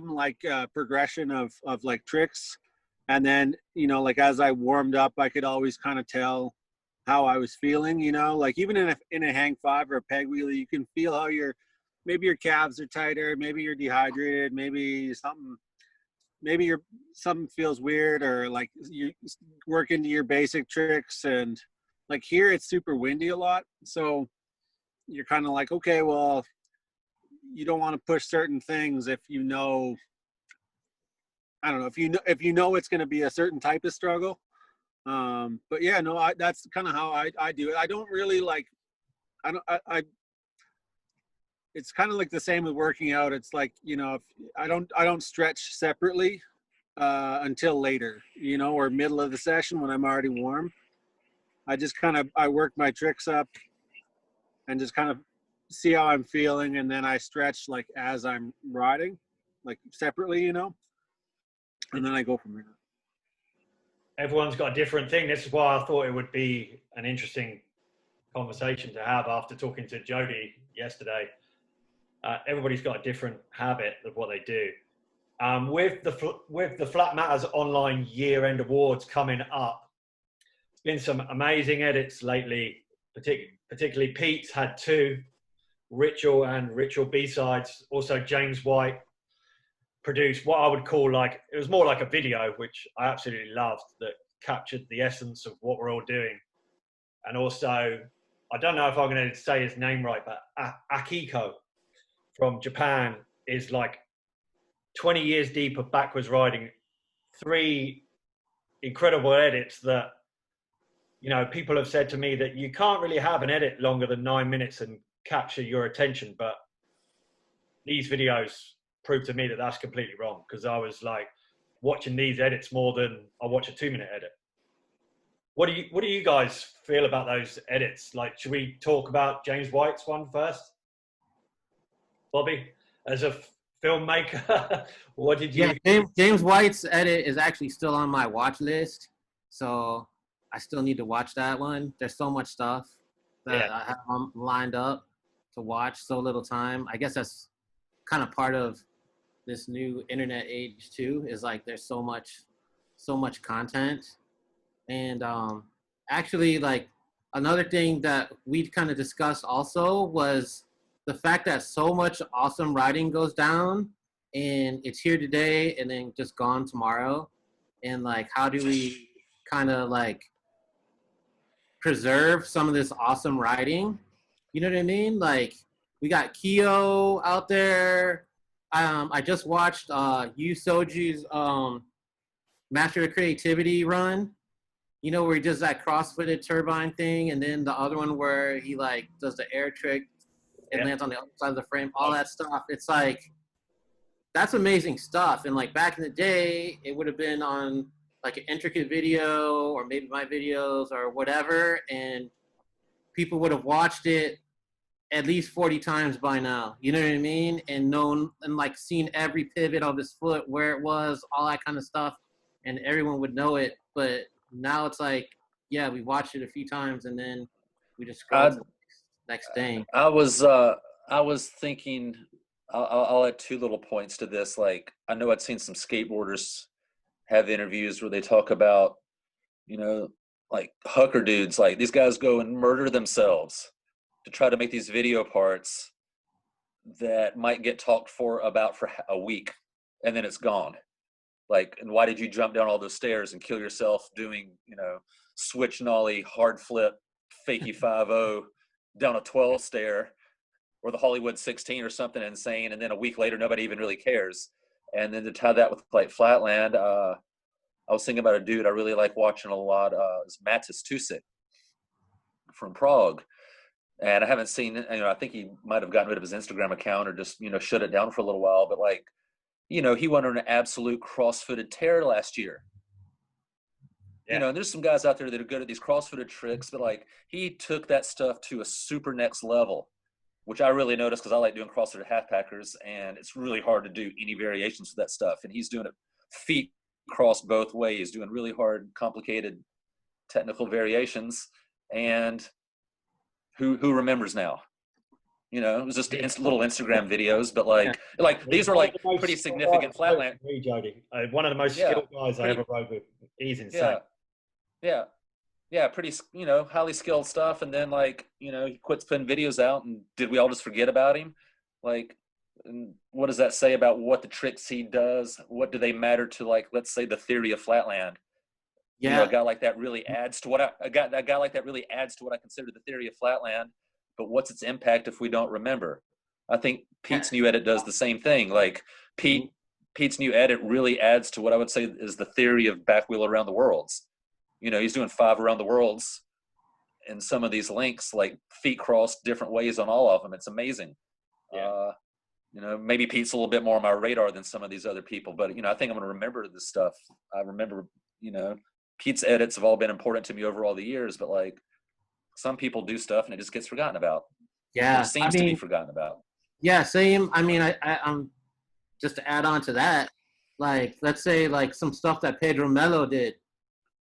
like progression of like tricks, and then, you know, like as I warmed up, I could always kind of tell how I was feeling, you know, like even in a hang five or a peg wheelie, you can feel how maybe your calves are tighter, maybe you're dehydrated, maybe something feels weird, or like you work into your basic tricks. And like here it's super windy a lot, so you're kind of like, okay, well, you don't want to push certain things if you know, I don't know, if you know it's going to be a certain type of struggle. But yeah, no, that's kind of how I do it. I don't really like, I it's kind of like the same with working out. It's like, you know, if I don't stretch separately until later, you know, or middle of the session when I'm already warm. I just I work my tricks up and just kind of see how I'm feeling, and then I stretch like as I'm riding, like separately, you know, and then I go from there.
Everyone's got a different thing. This is why I thought it would be an interesting conversation to have after talking to Jody yesterday. Everybody's got a different habit of what they do. With the Flat Matters Online year-end awards coming up, it's been some amazing edits lately. Particularly Pete's had 2, Ritual and Ritual B-sides. Also James White produced what I would call it was more like a video, which I absolutely loved, that captured the essence of what we're all doing. And also, I don't know if I'm going to say his name right, but Akiko from Japan is 20 years deep of backwards riding, 3 incredible edits that, people have said to me that you can't really have an edit longer than 9 minutes and capture your attention. But these videos prove to me that that's completely wrong, because I was watching these edits more than I watch a 2-minute edit. What do you guys feel about those edits? Should we talk about James White's one first? Bobby, as a filmmaker, what did you?
Yeah, James White's edit is actually still on my watch list, so I still need to watch that one. There's so much stuff that I have lined up to watch, so little time. I guess that's kind of part of this new internet age too, is there's so much content. And actually, another thing that we kind of discussed also was the fact that so much awesome writing goes down, and it's here today and then just gone tomorrow. And how do we kind of preserve some of this awesome writing? You know what I mean? We got Kyo out there. I just watched Yu Soji's Master of Creativity run. Where he does that cross-footed turbine thing, and then the other one where he does the air trick and lands on the other side of the frame, all that stuff. It's that's amazing stuff. And back in the day, it would have been on an intricate video, or maybe my videos or whatever, and people would have watched it at least 40 times by now. You know what I mean? And known and seen every pivot of his foot, where it was, all that kind of stuff, and everyone would know it. But now it's we watched it a few times and then we just scroll to the next thing.
I was thinking, I'll add 2 little points to this. I know I'd seen some skateboarders have interviews where they talk about, hooker dudes, these guys go and murder themselves to try to make these video parts that might get talked about for a week, and then it's gone. And why did you jump down all those stairs and kill yourself doing, switch nollie, hard flip, fakie 5-0 down a 12 stair, or the Hollywood 16 or something insane, and then a week later nobody even really cares. And then to tie that with Flatland, I was thinking about a dude I really like watching a lot. Is Matis Tusik from Prague, and I haven't seen. I think he might have gotten rid of his Instagram account or just shut it down for a little while. But he went on an absolute cross-footed tear last year. Yeah. And there's some guys out there that are good at these cross-footed tricks, but he took that stuff to a super next level, which I really noticed because I like doing cross-footed half-packers, and it's really hard to do any variations with that stuff. And he's doing it feet crossed both ways, doing really hard, complicated technical variations. And who remembers now? It was just little Instagram videos, but these were pretty significant Flatland.
Jody, one of the most skilled guys I ever rode with. He's insane.
Yeah, pretty, highly skilled stuff. And then he quits putting videos out, and did we all just forget about him? And what does that say about what the tricks he does? What do they matter to let's say the theory of Flatland?
Yeah,
a guy like that really adds to what a guy like that really adds to what I consider the theory of Flatland. But what's its impact if we don't remember? I think Pete's new edit does the same thing. Pete's new edit really adds to what I would say is the theory of back wheel around the worlds. He's doing 5 around the worlds, and some of these links feet crossed different ways on all of them. It's amazing. Yeah. Maybe Pete's a little bit more on my radar than some of these other people, but I think I'm going to remember this stuff. I remember, Pete's edits have all been important to me over all the years, but some people do stuff and it just gets forgotten about.
Yeah,
it seems to be forgotten about.
Yeah, same. I'm just to add on to that. Let's say some stuff that Pedro Mello did,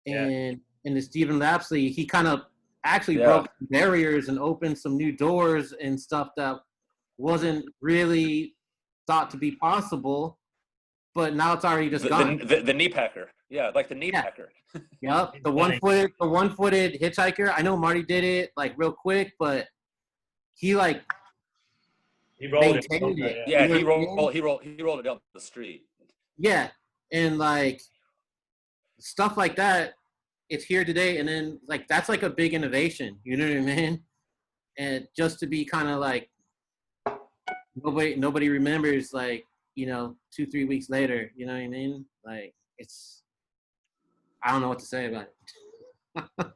and in the Stephen Lapsley, he kind of actually broke barriers and opened some new doors and stuff that wasn't really thought to be possible, but now it's already just gone.
The knee packer. Yeah, like the knee packer.
Yep. The one-footed hitchhiker. I know Marty did it like real quick, but he rolled maintained it.
Yeah, he rolled it down the street.
Yeah. And like stuff like that, it's here today, and then like that's like a big innovation, you know what I mean? And just to be kind of like nobody remembers, like, you know, 2-3 weeks later, you know what I mean? Like I don't know what to say about it.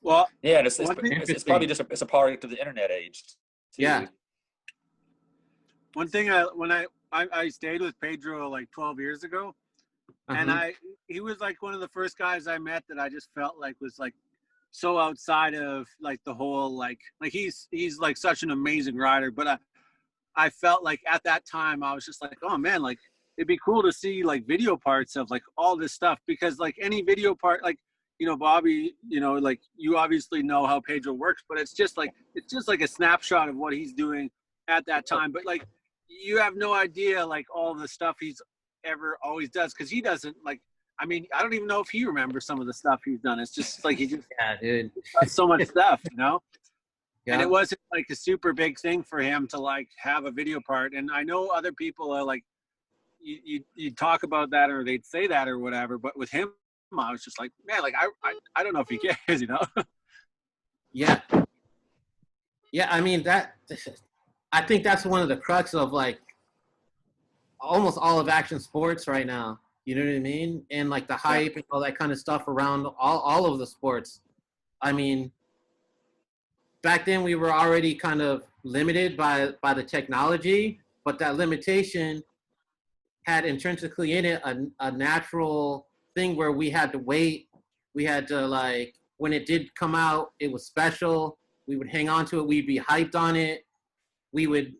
Well,
yeah, it's probably just it's a product of the internet age too.
Yeah.
One thing when I stayed with Pedro like 12 years ago, and he was like one of the first guys I met that I just felt like was like so outside of like the whole like he's like such an amazing rider, but I felt like at that time I was just like, oh man, like it'd be cool to see like video parts of like all this stuff, because like any video part, like, you know, Bobby, you know, like you obviously know how Pedro works, but it's just like a snapshot of what he's doing at that time. But like you have no idea like all the stuff he's ever always does, because he doesn't like, I mean, I don't even know if he remembers some of the stuff he's done. It's just like he just
dude,
does so much stuff, you know.
Yeah.
And it wasn't like a super big thing for him to like have a video part. And I know other people are like, you talk about that or they'd say that or whatever, but with him I was just like, man, like I don't know if he cares, you know.
Yeah, I mean, I think that's one of the crux of like almost all of action sports right now, you know what I mean? And like the hype and all that kind of stuff around all of the sports. I mean, back then we were already kind of limited by the technology, but that limitation had intrinsically in it a natural thing where we had to wait. We had to, like, when it did come out, it was special. We would hang on to it. We'd be hyped on it. We would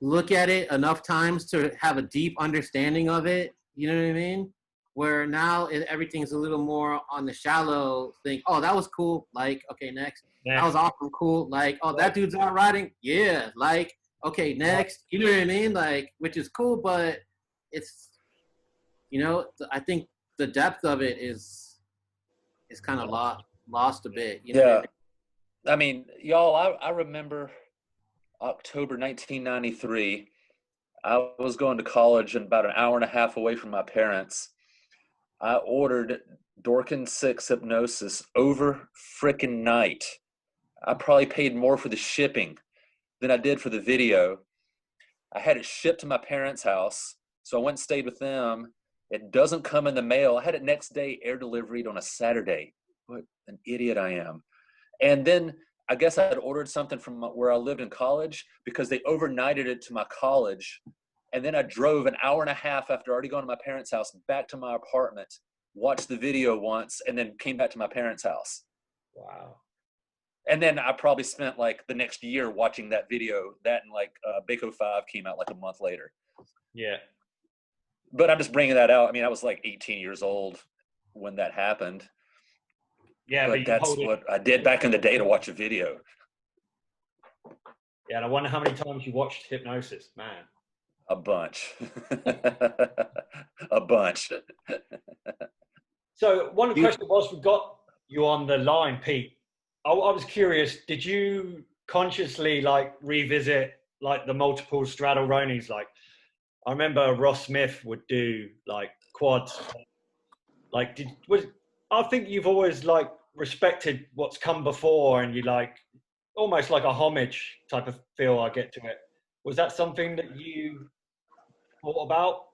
look at it enough times to have a deep understanding of it. You know what I mean? Where now everything's a little more on the shallow thing. Oh, that was cool. Like, okay, next. That was awesome. Cool. Like, oh, that dude's out riding. Yeah. Like, okay, next. You know what I mean? Like, which is cool, but it's, you know, I think the depth of it is kind of lost a bit. You know what I mean?
I mean, y'all, I remember October 1993. I was going to college and about an hour and a half away from my parents. I ordered Dorkin 6 Hypnosis over frickin' night. I probably paid more for the shipping than I did for the video. I had it shipped to my parents' house, so I went and stayed with them. It doesn't come in the mail. I had it next day air delivered on a Saturday. What an idiot I am. And then I guess I had ordered something from where I lived in college because they overnighted it to my college. And then I drove an hour and a half after already going to my parents' house back to my apartment, watched the video once, and then came back to my parents' house.
Wow.
And then I probably spent like the next year watching that video. That and like Baco 5 came out like a month later.
Yeah.
But I'm just bringing that out. I mean, I was like 18 years old when that happened.
Yeah,
but that's what I did back in the day to watch a video.
Yeah, and I wonder how many times you watched Hypnosis, man.
A bunch. A bunch.
So one question was, we got you on the line, Pete. I was curious, did you consciously like revisit like the multiple straddle Ronies? Like, I remember Ross Smith would do like quads. Like, I think you've always like respected what's come before, and you like almost like a homage type of feel I get to it. Was that something that you thought about?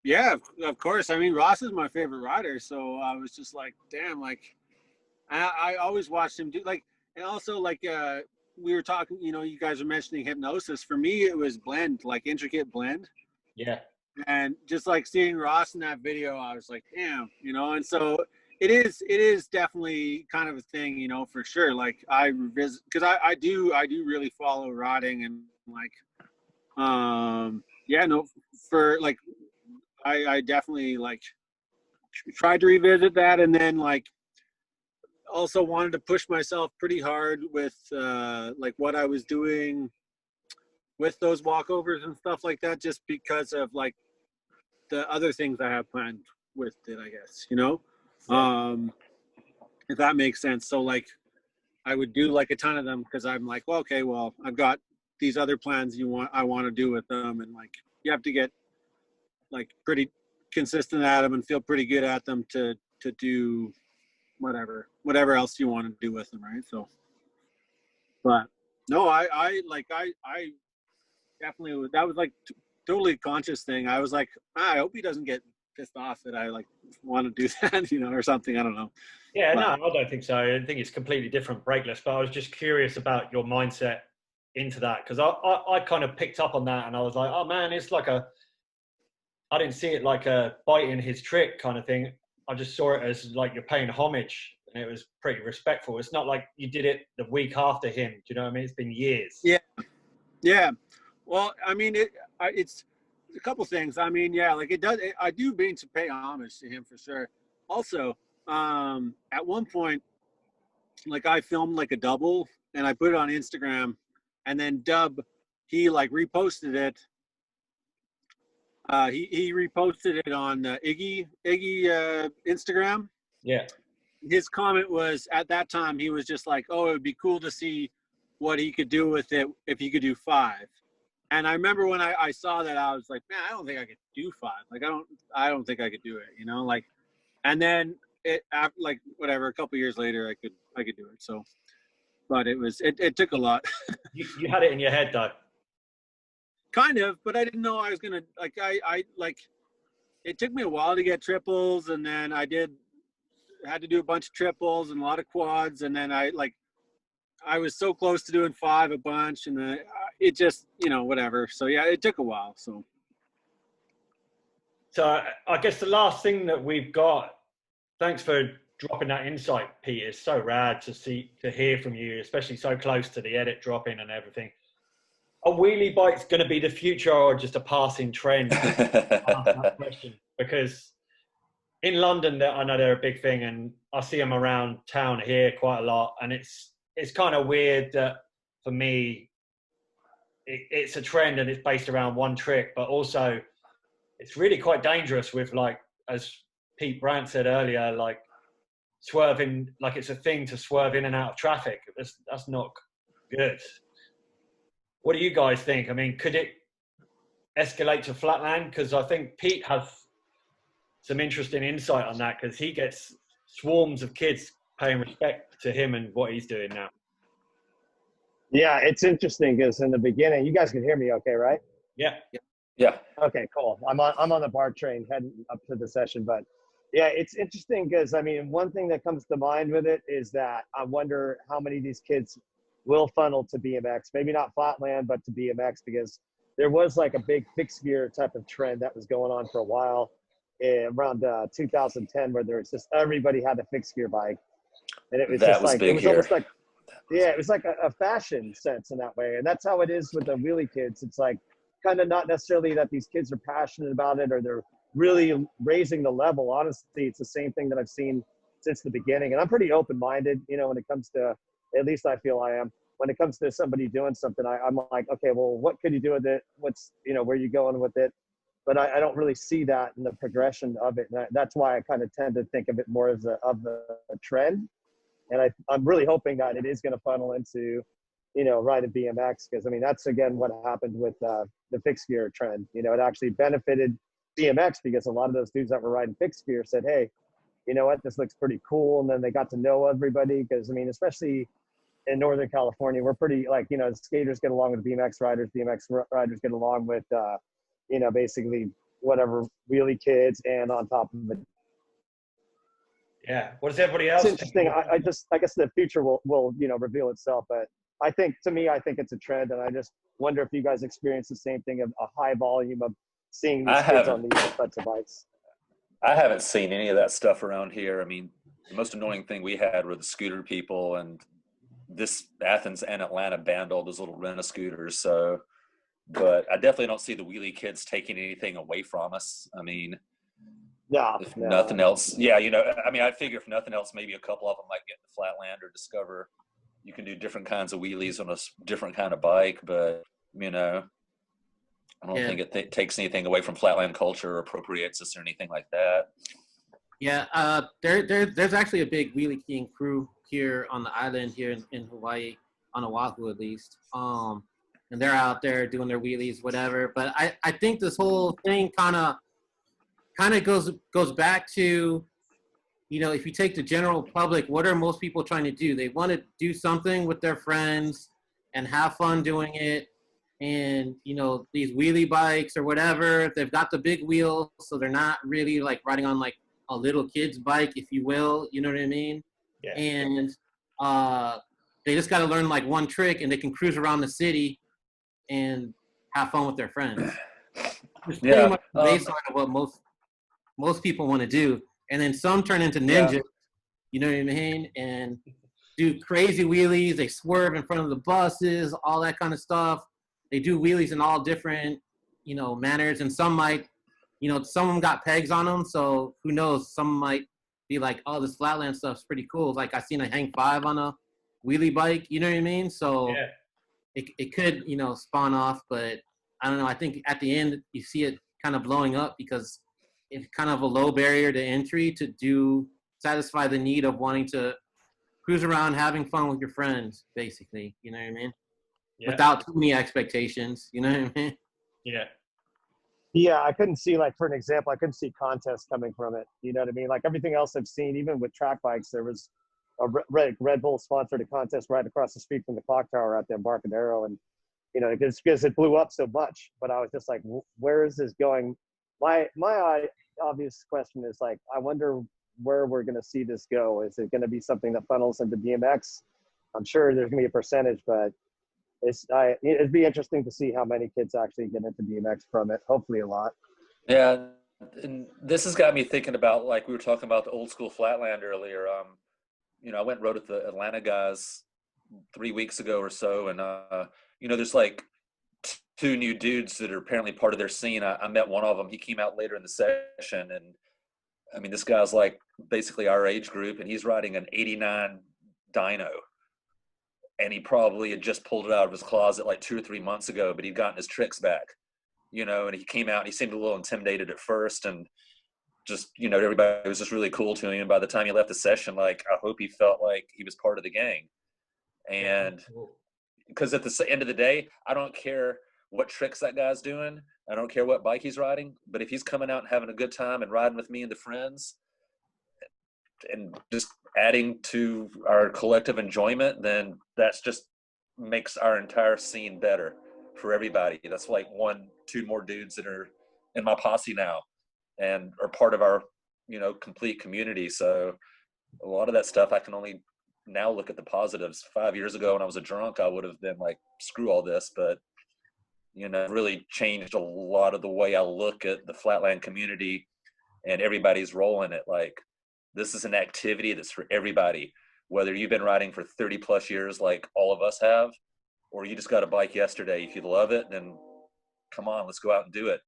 Yeah, of course. I mean, Ross is my favorite rider, so I was just like, damn, like I always watched him do like, and also like we were talking, you know, you guys were mentioning Hypnosis. For me, it was blend, like intricate blend.
Yeah.
And just like seeing Ross in that video, I was like, damn, you know. And so it is definitely kind of a thing, you know, for sure. Like I revisit, because I do really follow riding, and like yeah, no, for like I definitely like tried to revisit that. And then like also wanted to push myself pretty hard with like what I was doing with those walkovers and stuff like that, just because of like the other things I have planned with it, I guess, you know, if that makes sense. So like I would do like a ton of them because I'm like, well, okay, well, I've got these other plans I want to do with them. And like, you have to get like pretty consistent at them and feel pretty good at them to do whatever else you want to do with them. Right. So, but no, I definitely, that was like totally conscious thing. I was like, I hope he doesn't get pissed off that I like want to do that, you know, or something. I don't know.
Yeah,
But,
no, I don't think so. I think it's completely different brakeless, but I was just curious about your mindset into that because I kind of picked up on that and I was like, oh man, it's like I didn't see it like a biting his trick kind of thing. I just saw it as like you're paying homage and it was pretty respectful. It's not like you did it the week after him. Do you know what I mean? It's been years.
Yeah. Yeah. Well, I mean, it's a couple things. I mean, yeah, like I do mean to pay homage to him for sure. Also, at one point, like I filmed like a double and I put it on Instagram, and then he like reposted it. He reposted it on Iggy Instagram.
Yeah.
His comment was, at that time, he was just like, oh, it would be cool to see what he could do with it if he could do 5. And I remember when I saw that, I was like, man, I don't think I could do 5. Like, I don't think I could do it, you know, like, and then like whatever, a couple years later, I could do it. So, but it took a lot.
You had it in your head though.
Kind of, but I didn't know I was going to, like, I like, it took me a while to get triples, and then I had to do a bunch of triples and a lot of quads. And then I was so close to doing 5 a bunch, and then it just, you know, whatever. So yeah, it took a while. So
I guess the last thing that we've got, thanks for dropping that insight, Pete. It's so rad to hear from you, especially so close to the edit dropping and everything. Are wheelie bikes going to be the future or just a passing trend? That question, because in London, I know they're a big thing, and I see them around town here quite a lot. And it's kind of weird that for me, it's a trend and it's based around one trick, but also it's really quite dangerous with, like, as Pete Brandt said earlier, like swerving, like it's a thing to swerve in and out of traffic. That's not good. What do you guys think? I mean, could it escalate to Flatland? Because I think Pete has some interesting insight on that, because he gets swarms of kids paying respect to him and what he's doing now.
Yeah, it's interesting because in the beginning, you guys can hear me okay, right?
Yeah.
Yeah.
Okay, cool. I'm on the BART train heading up to the session, but yeah, it's interesting because, I mean, one thing that comes to mind with it is that I wonder how many of these kids will funnel to BMX, maybe not Flatland, but to BMX, because there was like a big fixed gear type of trend that was going on for a while around 2010, where there was just, everybody had a fixed gear bike. And it was
That
just
was
like,
big
it was
here.
almost like, yeah, it was like a fashion sense in that way. And that's how it is with the wheelie kids. It's like kind of not necessarily that these kids are passionate about it or they're really raising the level. Honestly, it's the same thing that I've seen since the beginning. And I'm pretty open-minded, you know, when it comes to, at least I feel I am, when it comes to somebody doing something, I'm like, okay, well, what could you do with it? What's, you know, where are you going with it? But I don't really see that in the progression of it. And that's why I kind of tend to think of it more as a trend. And I'm really hoping that it is going to funnel into, you know, riding BMX, because, I mean, that's, again, what happened with the fixed gear trend. You know, it actually benefited BMX because a lot of those dudes that were riding fixed gear said, hey, you know what, this looks pretty cool. And then they got to know everybody because, I mean, especially in Northern California, we're pretty, like, you know, skaters get along with BMX riders riders get along with, you know, basically whatever wheelie kids, and on top of it.
Yeah. What does everybody else
It's interesting.
think?
I guess the future will, you know, reveal itself. But I think it's a trend. And I just wonder if you guys experience the same thing of a high volume of seeing these kids on these types of bikes.
I haven't seen any of that stuff around here. I mean, the most annoying thing we had were the scooter people, and this Athens and Atlanta banned all those little rent-a-scooters. So, but I definitely don't see the wheelie kids taking anything away from us. I mean,
Yeah,
If
no.
nothing else, yeah, you know, I mean, I figure if nothing else, maybe a couple of them might get into Flatland or discover you can do different kinds of wheelies on a different kind of bike. But, you know, I don't think it takes anything away from Flatland culture or appropriates us or anything like that.
Yeah, there's actually a big Wheelie King crew here on the island here in Hawaii, on Oahu at least. And they're out there doing their wheelies, whatever. But I think this whole thing kind of goes back to, you know, if you take the general public, what are most people trying to do? They want to do something with their friends and have fun doing it. And, you know, these wheelie bikes or whatever, they've got the big wheels, so they're not really like riding on like a little kid's bike, if you will. You know what I mean?
Yeah.
And they just got to learn like one trick, and they can cruise around the city and have fun with their friends. It's pretty much the baseline of what most people want to do. And then some turn into ninjas, you know what I mean? And do crazy wheelies. They swerve in front of the buses, all that kind of stuff. They do wheelies in all different, you know, manners. And some might, you know, some of them got pegs on them. So who knows? Some might be like, oh, this Flatland stuff's pretty cool. Like I seen a Hang 5 on a wheelie bike, you know what I mean? So it could, you know, spawn off. But I don't know. I think at the end you see it kind of blowing up because it's kind of a low barrier to entry to satisfy the need of wanting to cruise around, having fun with your friends, basically. You know what I mean? Yeah. Without too many expectations. You know what I mean?
Yeah.
Yeah, I couldn't see, like, for an example, I couldn't see contests coming from it. You know what I mean? Like everything else I've seen, even with track bikes, there was a Red Bull sponsored a contest right across the street from the clock tower out there in Embarcadero. And, you know, because it blew up so much. But I was just like, where is this going? My obvious question is, like, I wonder where we're going to see this go. Is it going to be something that funnels into BMX? I'm sure there's going to be a percentage, but it'd be interesting to see how many kids actually get into BMX from it. Hopefully a lot.
Yeah, and this has got me thinking about, like, we were talking about the old school Flatland earlier. You know, I went and rode with the Atlanta guys 3 weeks ago or so, and you know, there's like two new dudes that are apparently part of their scene. I met one of them. He came out later in the session, and I mean, this guy's like basically our age group, and he's riding an '89 dyno. And he probably had just pulled it out of his closet like 2 or 3 months ago, but he'd gotten his tricks back, you know, and he came out and he seemed a little intimidated at first, and just, you know, everybody was just really cool to him. By the time he left the session, like, I hope he felt like he was part of the gang. And because at the end of the day, I don't care what tricks that guy's doing. I don't care what bike he's riding, but if he's coming out and having a good time and riding with me and the friends and just adding to our collective enjoyment, then that's just makes our entire scene better for everybody. That's like 1-2 more dudes that are in my posse now and are part of our, you know, complete community. So a lot of that stuff, I can only now look at the positives. 5 years ago when I was a drunk, I would have been like, screw all this. But, you know, it really changed a lot of the way I look at the Flatland community and everybody's role in it. Like, this is an activity that's for everybody, whether you've been riding for 30 plus years like all of us have, or you just got a bike yesterday. If you love it, then come on, let's go out and do it,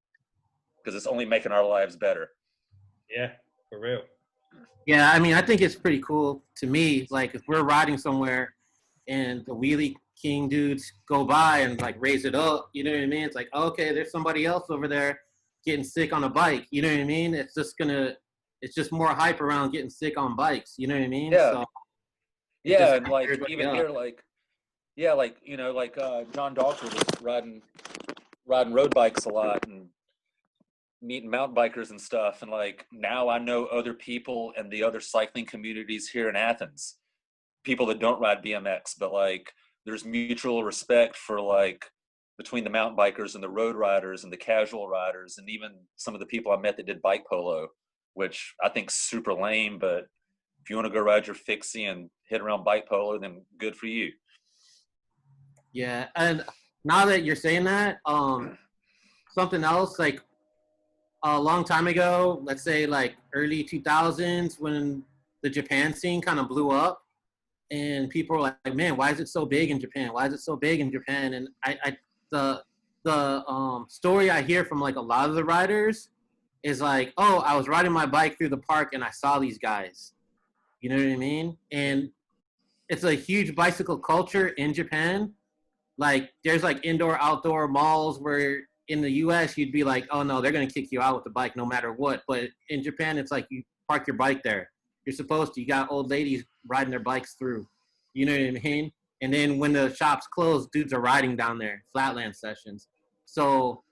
because it's only making our lives better.
Yeah, for real.
Yeah, I mean, I think it's pretty cool to me. Like, if we're riding somewhere and the Wheelie King dudes go by and like raise it up, you know what I mean? It's like, okay, there's somebody else over there getting sick on a bike. You know what I mean? It's just more hype around getting sick on bikes. You know what I mean?
Yeah.
So
yeah, and like even here, like, yeah, like, you know, like John Dalter was riding road bikes a lot and meeting mountain bikers and stuff. And like, now I know other people in the other cycling communities here in Athens, people that don't ride BMX, but like, there's mutual respect for, like, between the mountain bikers and the road riders and the casual riders, and even some of the people I met that did bike polo, which I think super lame, but if you want to go ride your fixie and hit around bike polo, then good for you.
Yeah, and now that you're saying that, something else, like a long time ago, let's say like early 2000s, when the Japan scene kind of blew up, and people were like, man, why is it so big in Japan? Why is it so big in Japan? And the story I hear from like a lot of the riders is like, oh, I was riding my bike through the park and I saw these guys. You know what I mean? And it's a huge bicycle culture in Japan. Like, there's like indoor, outdoor malls where in the US you'd be like, oh no, they're gonna kick you out with the bike no matter what. But in Japan, it's like you park your bike there. You're supposed to. You got old ladies riding their bikes through. You know what I mean? And then when the shops close, dudes are riding down there, flatland sessions. So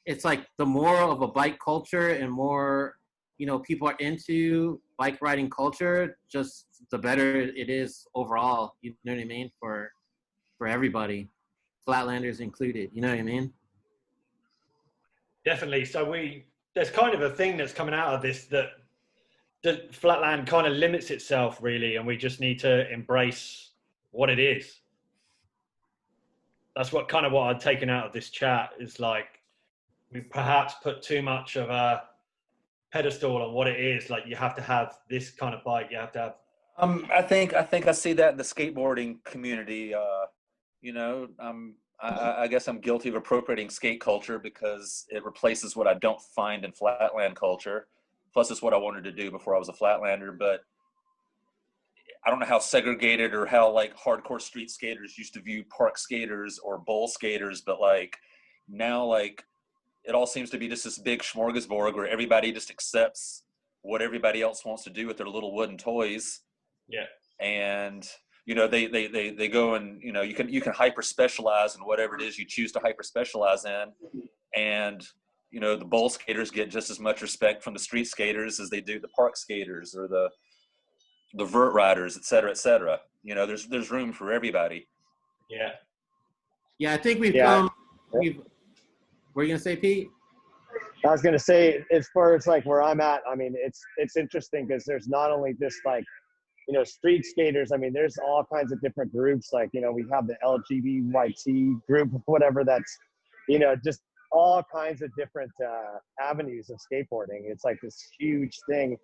it's like the more of a bike culture and more, you know, people are into bike riding culture, just the better it is overall. You know what I mean? For everybody, Flatlanders included. You know what I mean?
Definitely. So there's kind of a thing that's coming out of this that the Flatland kind of limits itself really, and we just need to embrace what it is. That's what I've taken out of this chat is like, we perhaps put too much of a pedestal on what it is. Like, you have to have this kind of bike. You have to have.
I think I see that in the skateboarding community. You know, I guess I'm guilty of appropriating skate culture because it replaces what I don't find in flatland culture. Plus, it's what I wanted to do before I was a flatlander. But I don't know how segregated or how like hardcore street skaters used to view park skaters or bowl skaters, but like now, like it all seems to be just this big smorgasbord where everybody just accepts what everybody else wants to do with their little wooden toys.
Yeah.
And you know, they go and, you know, you can hyper specialize in whatever it is you choose to hyper specialize in. And, you know, the bowl skaters get just as much respect from the street skaters as they do the park skaters or the vert riders, et cetera, et cetera. You know, there's room for everybody.
Yeah.
Yeah, I think we've come. What were you gonna say, Pete?
I was gonna say, as far as like where I'm at, I mean, it's interesting because there's not only this like, you know, street skaters. I mean, there's all kinds of different groups. Like, you know, we have the LGBTYT group, whatever that's, you know, just all kinds of different avenues of skateboarding. It's like this huge thing.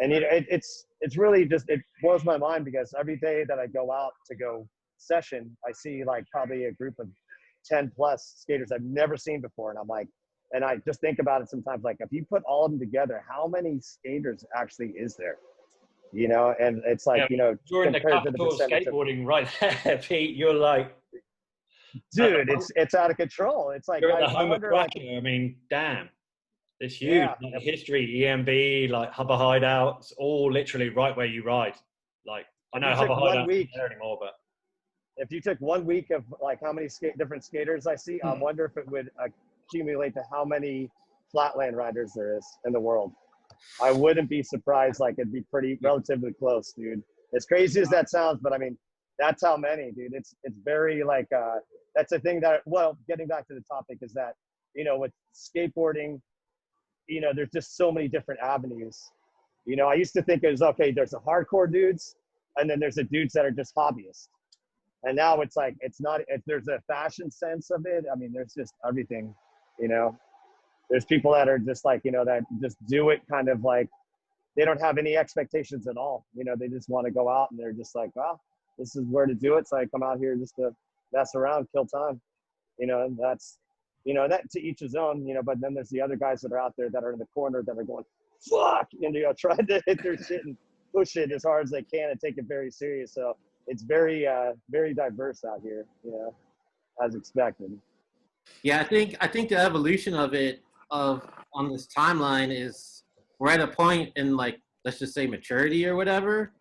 And, you know, it's really just, it blows my mind because every day that I go out to go session, I see like probably a group of 10 plus skaters I've never seen before. And I'm like, and I just think about it sometimes, like if you put all of them together, how many skaters actually is there? You know, and it's like, you know,
you're in the
compared to
capital of
skateboarding
right there, Pete. You're like,
dude, it's out of control. It's like,
you're at the home of
wonder, like,
Thrasher. I mean, damn, it's huge.
Yeah.
Like, the history, EMB, like Hubba Hideout, it's all literally right where you ride. Like, I know Hubba Hideout isn't there anymore, but
if you took 1 week of like how many different skaters I see, I wonder if it would accumulate to how many flatland riders there is in the world. I wouldn't be surprised. Like, it'd be pretty relatively close, dude. As crazy as that sounds, but I mean, that's how many, dude. It's very like, that's a thing that, well, getting back to the topic is that, you know, with skateboarding, you know, there's just so many different avenues. You know, I used to think it was, okay, there's the hardcore dudes, and then there's the dudes that are just hobbyists. And now it's like, it's not, if there's a fashion sense of it, I mean, there's just everything, you know. There's people that are just like, you know, that just do it kind of like, they don't have any expectations at all. You know, they just want to go out and they're just like, well, this is where to do it. So I come out here just to mess around, kill time, you know, and that's, you know, that to each his own, you know, but then there's the other guys that are out there that are in the corner that are going, fuck, and, you know, trying to hit their shit and push it as hard as they can and take it very serious. So it's very, very diverse out here, you know, as expected.
Yeah, I think the evolution of it on this timeline is we're at a point in, like, let's just say maturity or whatever,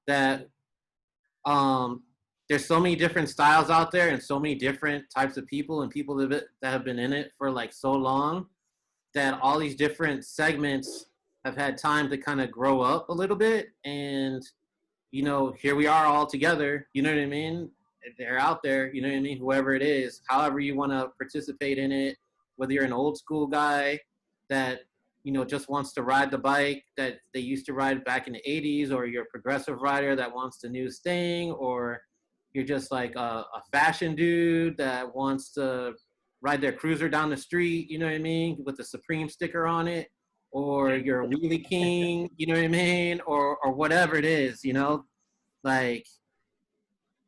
that there's so many different styles out there and so many different types of people and people that have been in it for like so long that all these different segments have had time to kind of grow up a little bit. And, you know, here we are all together, you know what I mean? They're out there, you know what I mean? Whoever it is, however you want to participate in it, whether you're an old school guy that, you know, just wants to ride the bike that they used to ride back in the 80s, or you're a progressive rider that wants the newest thing, or you're just like a fashion dude that wants to ride their cruiser down the street, you know what I mean, with the Supreme sticker on it, or you're a wheelie king, you know what I mean, or whatever it is, you know, like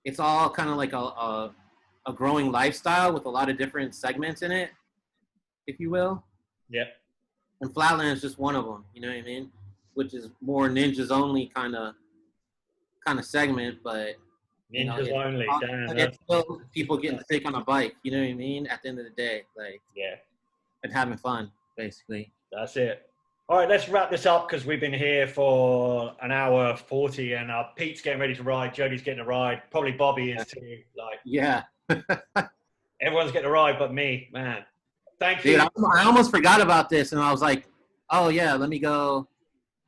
it's all kind of like a growing lifestyle with a lot of different segments in it, if you will.
yeah.
And Flatland is just one of them. You know what I mean? Which is more ninjas only kind of segment, but you know,
Ninjas only. Damn,
it's still people getting sick on a bike. You know what I mean? At the end of the day, like
yeah,
and having fun, basically.
that's it. All right, let's wrap this up because we've been here for an hour 40, and Pete's getting ready to ride. Jody's getting a ride. Probably Bobby is too. Like,
Yeah.
everyone's getting a ride, but me, man. Thank you.
Dude, I almost forgot about this, and I was like, oh yeah, let me go,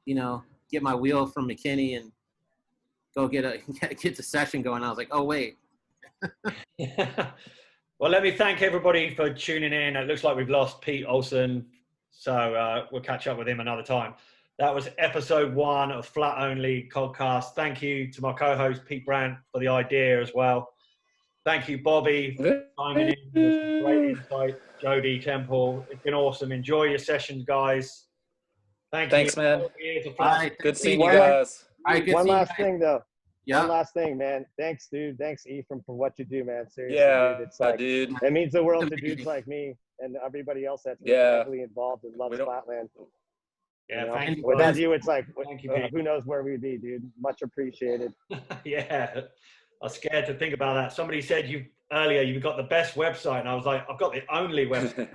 you know, get my wheel from McKinney and go get the session going. I was like, oh wait.
Well, let me thank everybody for tuning in. It looks like we've lost Pete Olsen, so we'll catch up with him another time. That was episode 1 of Flat Only COGcast. Thank you to my co-host Pete Brandt for the idea as well. Thank you, Bobby, for chiming in with some great insight. Jody, Temple, it's been awesome. Enjoy your sessions, guys.
Thanks, man.
Right,
Good seeing you
One
guys.
One last thing, though.
Yeah.
One last thing, man. Thanks, dude. Thanks, Ephraim, for what you do, man. Seriously,
Yeah,
dude. It's like,
dude.
it means the world to dudes like me and everybody else that's heavily involved and loves Flatland.
Yeah,
You know?
thank you.
Without you, it's like,
thank you, Pete.
who knows where we'd be, dude. Much appreciated.
Yeah, I was scared to think about that. Somebody said earlier you've got the best website, and I was like, I've got the only website.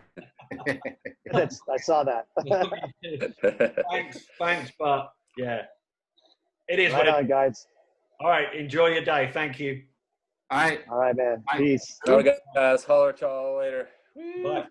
I saw that.
thanks, but yeah, it is
right
what it
on,
is.
guys.
All right, enjoy your day. Thank you.
All right.
All right, man.
Bye.
Peace.
All right, guys. Holler at y'all later.
Bye.